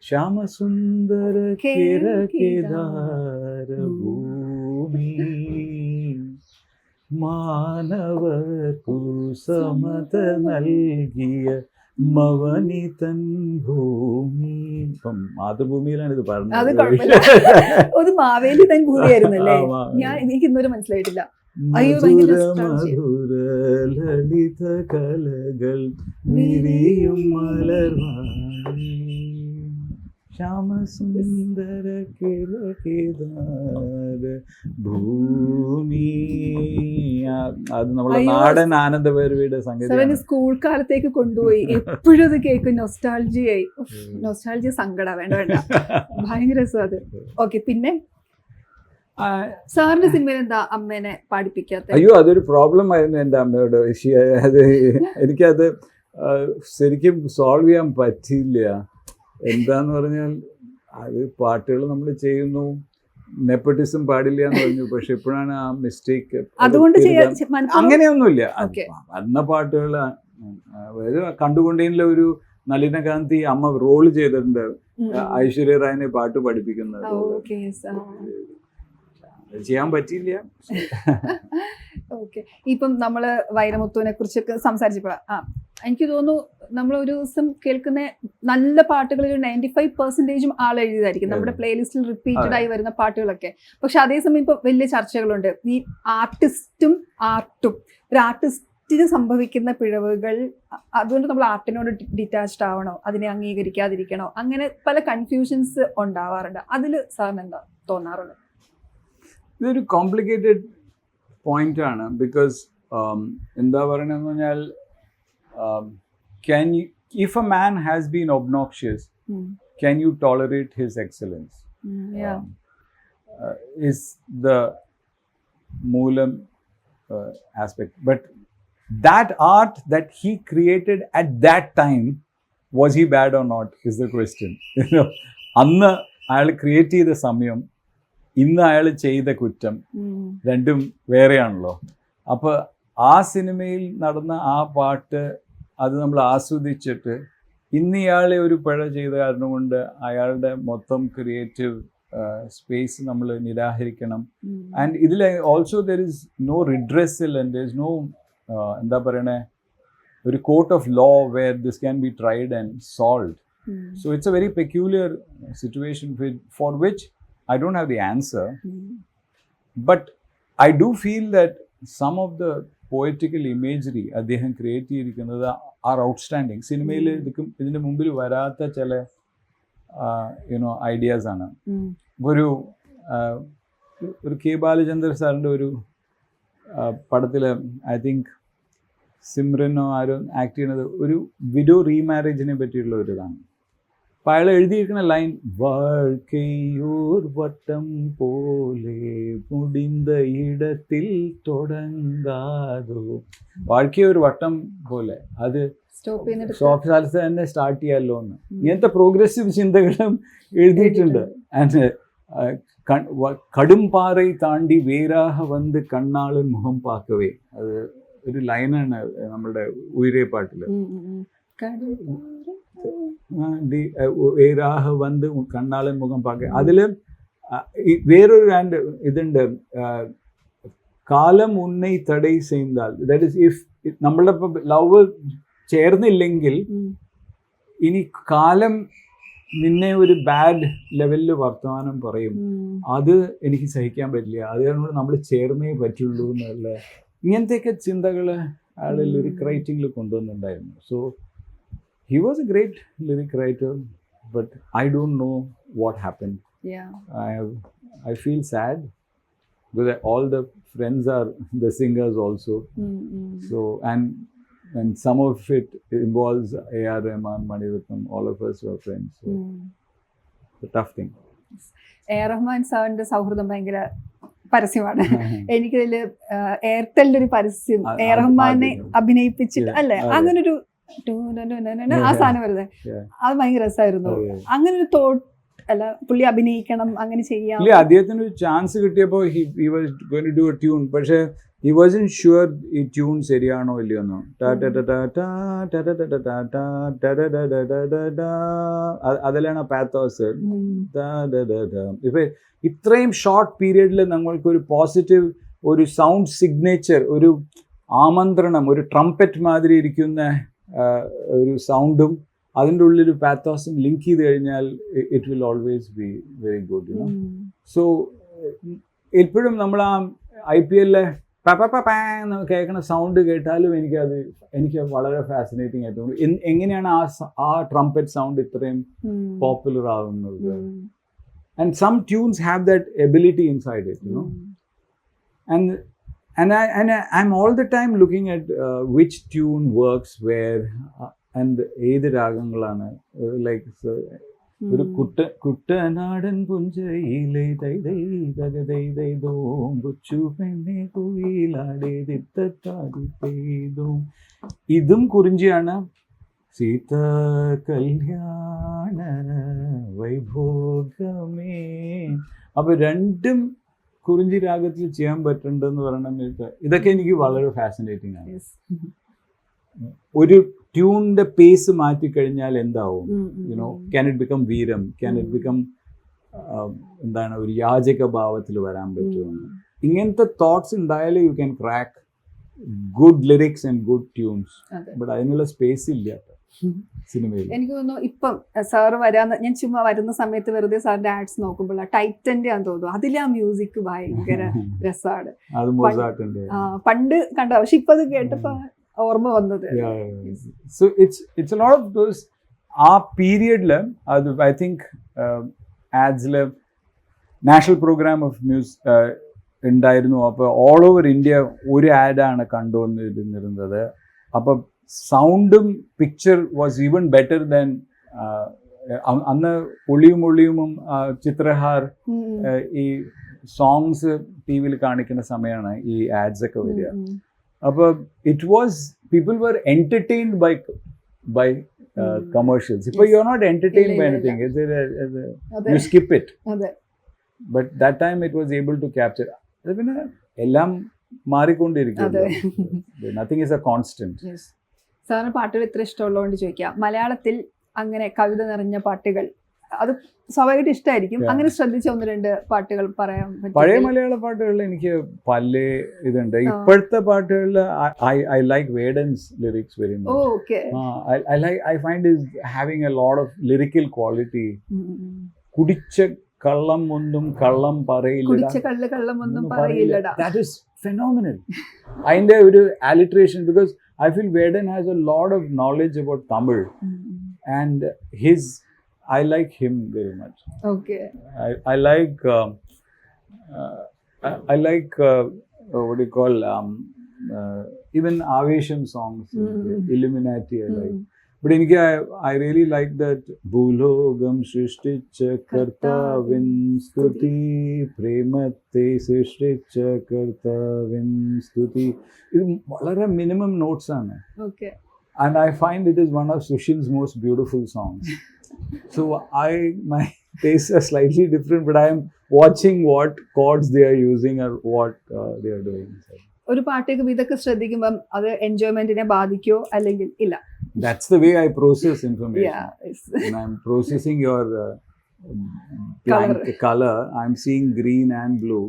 ശ്യാമസുന്ദര ഭൂമി മാനവർക്കു സമത നൽകിയ മവനി തൻ ഭൂമി. ഇപ്പം മാതൃഭൂമിയിലാണ് ഇത് പറഞ്ഞത്. അത് മാവേലി തൻ ഭൂമിയായിരുന്നല്ലേ? ഞാൻ എനിക്ക് ഇന്നൊരു മനസ്സിലായിട്ടില്ല. മധുര ലളിത കലകൾ വിരിയും മലർവാണി ശ്യാമസുന്ദര കിഴക്കിതാര ഭൂമി. അത് നമ്മളെ നാടൻ ആനന്ദഭൈരവിയുടെ സംഗീതം. സ്കൂൾ കാലത്തേക്ക് കൊണ്ടുപോയി എപ്പോഴും അത് കേൾക്കും. നൊസ്റ്റാൾജിയായി. നൊസ്റ്റാൾജിയ സങ്കട വേണ്ട വേണ്ട, ഭയങ്കര രസം അത്. ഓക്കെ. പിന്നെ സാറിന്റെ സിനിമയിൽ എന്താ അമ്മേനെ പാടിപ്പിക്കാത്ത? അയ്യോ, അതൊരു പ്രോബ്ലം ആയിരുന്നു എൻ്റെ അമ്മയോട്. അത് എനിക്കത് ശരിക്കും സോൾവ് ചെയ്യാൻ പറ്റിയില്ല. എന്താന്ന് പറഞ്ഞാൽ അത് പാട്ടുകൾ നമ്മൾ ചെയ്യുന്നു, നെപ്പറ്റിസം പാടില്ല എന്ന് പറഞ്ഞു. പക്ഷെ ഇപ്പോഴാണ് ആ മിസ്റ്റേക്ക്. അങ്ങനെയൊന്നുമില്ല. അന്ന പാട്ടുകൾ കണ്ടുകൊണ്ടേനുള്ള ഒരു നളിനകാന്തി അമ്മ റോള് ചെയ്തിട്ടുണ്ട്, ഐശ്വര്യ റായിനെ പാട്ട് പഠിപ്പിക്കുന്നത്. ചെയ്യാൻ പറ്റിയില്ല. ഓക്കെ. ഇപ്പം നമ്മള് വൈരമുത്തുവിനെ കുറിച്ചൊക്കെ സംസാരിച്ചപ്പോഴാ എനിക്ക് തോന്നുന്നു നമ്മൾ ഒരു ദിവസം കേൾക്കുന്ന നല്ല പാട്ടുകൾ ഒരു 95% ആൾ എഴുതിയതായിരിക്കും നമ്മുടെ പ്ലേലിസ്റ്റിൽ റിപ്പീറ്റഡ് ആയി വരുന്ന പാട്ടുകളൊക്കെ. പക്ഷെ അതേസമയം ഇപ്പൊ വലിയ ചർച്ചകളുണ്ട് ഈ ആർട്ടിസ്റ്റും ആർട്ടും. ഒരു ആർട്ടിസ്റ്റിന് സംഭവിക്കുന്ന പിഴവുകൾ, അതുകൊണ്ട് നമ്മൾ ആർട്ടിനോട് ഡിറ്റാച്ച്ഡ് ആവണോ, അതിനെ അംഗീകരിക്കാതിരിക്കണോ, അങ്ങനെ പല കൺഫ്യൂഷൻസ് ഉണ്ടാവാറുണ്ട്. അതിൽ സാറിന് എന്താ തോന്നാറുള്ളത്? ഇതൊരു കോംപ്ലിക്കേറ്റഡ് പോയിന്റ് ആണ്. ബിക്കോസ് എന്താ പറയണെന്ന് പറഞ്ഞാൽ if a man has been obnoxious, can you tolerate his excellence? Is the moolam aspect. But that art that he created at that time, was he bad or not is the question. Anna ayal create ചെയ്ത സമയം ഇന്ന് അയാൾ ചെയ്ത കുറ്റം രണ്ടും വേറെയാണല്ലോ. അപ്പോൾ ആ സിനിമയിൽ നടന്ന ആ പാട്ട് അത് നമ്മൾ ആസ്വദിച്ചിട്ട് ഇന്ന് ഇയാളെ ഒരു പിഴ ചെയ്ത കാരണം കൊണ്ട് അയാളുടെ മൊത്തം ക്രിയേറ്റീവ് സ്പേസ് നമ്മൾ നിരാകരിക്കണം. ആൻഡ് ഇതിൽ also there is no redressal and there is no എന്താ പറയണേ ഒരു court of law where this can be tried and solved. So it's a very peculiar situation for which I don't have the answer, but I do feel that some of the poetical imagery അദ്ദേഹം create ചെയ്തിരിക്കുന്നത് R outstanding. സിനിമയിൽ ഇതിൻ്റെ മുമ്പിൽ വരാത്ത ചില ideas ആണ്. ഒരു K Balachandra സാറിൻ്റെ ഒരു പടത്തിൽ ഐ തിങ്ക് സിമ്രനോ ആരോ ആക്ട് ചെയ്യുന്നത് ഒരു വിഡോ റീമാരേജിനെ പറ്റിയുള്ള ഒരു ഇതാണ്. അപ്പം അയാൾ എഴുതിയിരിക്കുന്ന ലൈൻ വാഴ്ക്കയോർ വട്ടം പോലെ മുടിந்த ഇടത്തിൽ തുടങ്ങാതോ. വാഴ്ക്കയൊരു വട്ടം പോലെ, അത് സ്റ്റോപ്പ് സ്ഥലത്ത് തന്നെ സ്റ്റാർട്ട് ചെയ്യാമല്ലോ എന്ന്. ഇങ്ങനത്തെ പ്രോഗ്രസീവ് ചിന്തകളും എഴുതിയിട്ടുണ്ട്. ആൻഡ് കടും പാറൈ താണ്ടി വേരാഹ വന്ന് കണ്ണാളൻ മുഖം പാക്കവേ. അത് ഒരു ലൈനാണ് നമ്മളുടെ ഉയരെ പാട്ടില്. വേരാഹ വന്ന് കണ്ണാളൻ മുഖം പാക്ക. അതില് വേറൊരു ഇതുണ്ട്, കാലം ഉന്നൈ തടൈ ചെയ്താൽ, ദാറ്റ് ഇസ് ഇഫ് നമ്മളുടെ ഇപ്പൊ ലവ് ചേർന്നില്ലെങ്കിൽ ഇനി കാലം നിന്നെ ഒരു ബാഡ് ലെവലിൽ വർത്തമാനം പറയും, അത് എനിക്ക് സഹിക്കാൻ പറ്റില്ല, അതുകൊണ്ട് നമ്മൾ ചേർന്നേ പറ്റുള്ളൂ എന്നുള്ള ഇങ്ങനത്തെയൊക്കെ ചിന്തകള് ആള് ലിറിക് റൈറ്റിംഗിൽ കൊണ്ടുവന്നിട്ടുണ്ടായിരുന്നു. So he was a great lyric writer, but I don't know what happened. I feel sad because all the friends are the singers also. So and some of it involves A.R. Rahman, Mani Ratnam, all of us were friends. So it's a tough thing. A.R. Rahman സാറിന്റെ സൗഹൃദം ഭയങ്കര പരസ്യമാണ്. എനിക്കതില് എയർടെലിന്റെ ഒരു പരസ്യം A.R. റഹ്മാനെ അഭിനയിപ്പിച്ചിട്ട് അല്ലേ, അങ്ങനൊരു ആ സാധനം വരുന്നത്, അത് ഭയങ്കര രസമായിരുന്നു. അങ്ങനെ ഒരു തോട്ട് അല്ല, പുള്ളി അഭിനയിക്കണം, അങ്ങനെ ചെയ്യാം. അദ്ദേഹത്തിന് ഒരു ചാൻസ് കിട്ടിയപ്പോ he was going to do a tune, പക്ഷെ he wasn't sure ഈ ട്യൂൺ ശരിയാണോ ഇല്ലയോന്നോ. അതിലാണ് പാത്തോസ്. ഇപ്പൊ ഇത്രയും ഷോർട്ട് പീരിയഡിൽ നമ്മൾക്കൊരു പോസിറ്റീവ് ഒരു സൗണ്ട് സിഗ്നേച്ചർ, ഒരു ആമന്ത്രണം, ഒരു ട്രംപറ്റ് മാതിരി ഇരിക്കുന്ന ഒരു സൗണ്ടും അതിൻ്റെ ഉള്ളിലൊരു പാത്തോസും ലിങ്ക് ചെയ്ത് കഴിഞ്ഞാൽ it will always be very good, you know. So എപ്പോഴും നമ്മൾ ആ IPL എന്ന് കേൾക്കുന്ന സൗണ്ട് കേട്ടാലും എനിക്ക് വളരെ ഫാസിനേറ്റിംഗ് ആയിട്ട് തോന്നി. എങ്ങനെയാണ് ആ ട്രംപറ്റ് സൗണ്ട് ഇത്രയും പോപ്പുലർ ആകുന്നത്. And some tunes have that ability inside it, you know. And I'm all the time looking at which tune works where and ഏത് രാഗങ്ങളാണ്. ലൈക്ക് ഒരു കുട്ടനാടൻ പുഞ്ചയിലെ കൊച്ചു പെണ്ണെ കുയിലാടേതിത്തോ, ഇതും കുറിഞ്ചിയാണ്. സീത കല്യാണ വൈഭോഗമേ. അപ്പൊ രണ്ടും കുറിഞ്ചി രാഗത്തിൽ ചെയ്യാൻ പറ്റുന്നുണ്ടെന്ന് പറയണമെങ്കിൽ ഇതൊക്കെ എനിക്ക് വളരെ ഫാസിനേറ്റിംഗ് ആണ്. ഒരു ട്യൂണിന്റെ പേസ് മാറ്റിക്കഴിഞ്ഞാൽ എന്താവും, യുനോ, ക്യാൻ ഇറ്റ് ബിക്കം വീരം, ക്യാൻ ഇറ്റ് ബിക്കം എന്താണ് ഒരു യാചക ഭാവത്തിൽ വരാൻ പറ്റുമെന്ന്. ഇങ്ങനത്തെ തോട്ട്സ് ഉണ്ടായാലേ you can crack good lyrics and good tunes. But അതിനുള്ള സ്പേസ് ഇല്ല സിനിമയിൽ. എനിക്ക് തോന്നുന്നു ഇപ്പം സാറ് ഞാൻ ചുമ്മാ വരുന്ന സമയത്ത് വെറുതെ സാറിന്റെ ആഡ്സ് നോക്കുമ്പോൾ ടൈറ്റന്റെ ആണെന്ന് തോന്നുന്നു, അതിലെ ആ മ്യൂസിക് ഭയങ്കര രസമാണ്. പണ്ട് കണ്ട, പക്ഷെ ഇപ്പൊ അത് കേട്ടപ്പോ ഓർമ്മ വന്നത്. So it's a lot of those. ആ പീരിയഡില് അത് ഐ തിങ്ക് ആഡ്സില് നാഷണൽ പ്രോഗ്രാം ഓഫ് ഉണ്ടായിരുന്നു. അപ്പോൾ ഓൾ ഓവർ ഇന്ത്യ ഒരു ആഡാണ് കണ്ടുവന്നിരുന്നത്. അപ്പം സൗണ്ടും picture was even better than അന്ന് ഒളിയും ചിത്രഹാർ ഈ സോങ്സ് TV കാണിക്കുന്ന സമയമാണ് ഈ ആഡ്സ് ഒക്കെ വരിക. അപ്പോൾ it was people were entertained by commercials. If you are not entertained by anything, you skip it. But that time it was able to capture. പിന്നെ എല്ലാം മാറിക്കൊണ്ടിരിക്കുന്നു. Nothing is a constant. സാറിന് പാട്ടുകൾ ഇത്ര ഇഷ്ടമുള്ളതുകൊണ്ട് ചോദിക്കാം, മലയാളത്തിൽ അങ്ങനെ കവിത നിറഞ്ഞ പാട്ടുകൾ അത് സ്വാഭാവികമായിട്ട് ഇഷ്ടമായിരിക്കും, അങ്ങനെ ശ്രദ്ധിച്ച ഒന്ന് രണ്ട് പാട്ടുകൾ പറയാൻ പറ്റും? പഴയ മലയാള പാട്ടുകളിൽ എനിക്ക് പല ഇതുണ്ട്. ഇപ്പോഴത്തെ പാട്ടുകളിൽ I like Vedan's lyrics very much. Oh, okay. I find is having a lot of lyrical quality. കുടിച്ച കള്ളം ഒന്നും കള്ളം പറയില്ലടാ. That is phenomenal. അതിന്റെ ഒരു alliteration, because I feel Vedan has a lot of knowledge about Tamil, and I like him very much. Okay. I like what do you call even Avesham songs, Illuminati I like. But I really like that Bhulogam Shrishticha Kartavin Stuti Prematte Shrishticha Kartavin Stuti. This is minimum notes. Okay. And I find it is one of Sushil's most beautiful songs. So my tastes are slightly different, but I am watching what chords they are using or what they are doing. So ഒരു പാട്ട് കേൾക്കുമ്പോൾ ഇതൊക്കെ ശ്രദ്ധിക്കുമ്പം അത് എൻജോയ്മെന്റിനെ ബാധിക്കോ അല്ലെങ്കിൽ ഇല്ല? that's the way I process information. Yeah, it's When I'm processing your blank color, I'm seeing green and blue.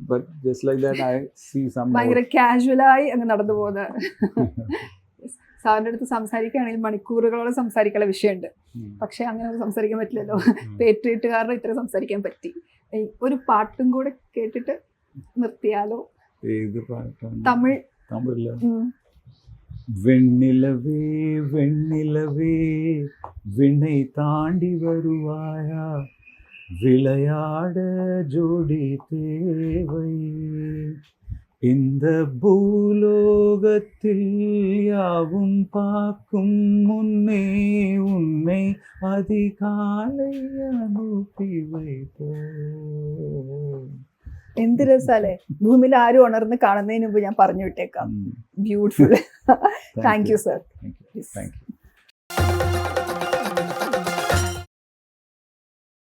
But just like that, I see some more. ഭയങ്കര കാഷ്വലായി അങ്ങ് നടന്നു പോകുന്ന സാറിൻ്റെ അടുത്ത് സംസാരിക്കുകയാണെങ്കിൽ മണിക്കൂറുകളോളം സംസാരിക്കാനുള്ള വിഷയമുണ്ട്. പക്ഷെ അങ്ങനെ ഒന്നും സംസാരിക്കാൻ പറ്റില്ലല്ലോ. പേട്രിയറ്റുകാരുടെ ഇത്ര സംസാരിക്കാൻ പറ്റി. ഒരു പാട്ടും കൂടെ കേട്ടിട്ട് നിർത്തിയാലോ? ഏത് പാട്ടാണ്? തമിഴ്. வெண்ணிலவே வெண்ணிலவே விண்ணை தாண்டி வருவாயா, விளையாட ஜோடி தேவை, இந்த பூலோகத்தில் யாவும் பார்க்கும் முன்னே உன்னை அதிகாலை அனுப்பி வைப்போ. എന്ത് രസാലേ, ഭൂമിയിൽ ആരും ഉണർന്ന് കാണുന്നതിന് മുമ്പ് ഞാൻ പറഞ്ഞു വിട്ടേക്കാം. Beautiful. Thank you sir. Thank you.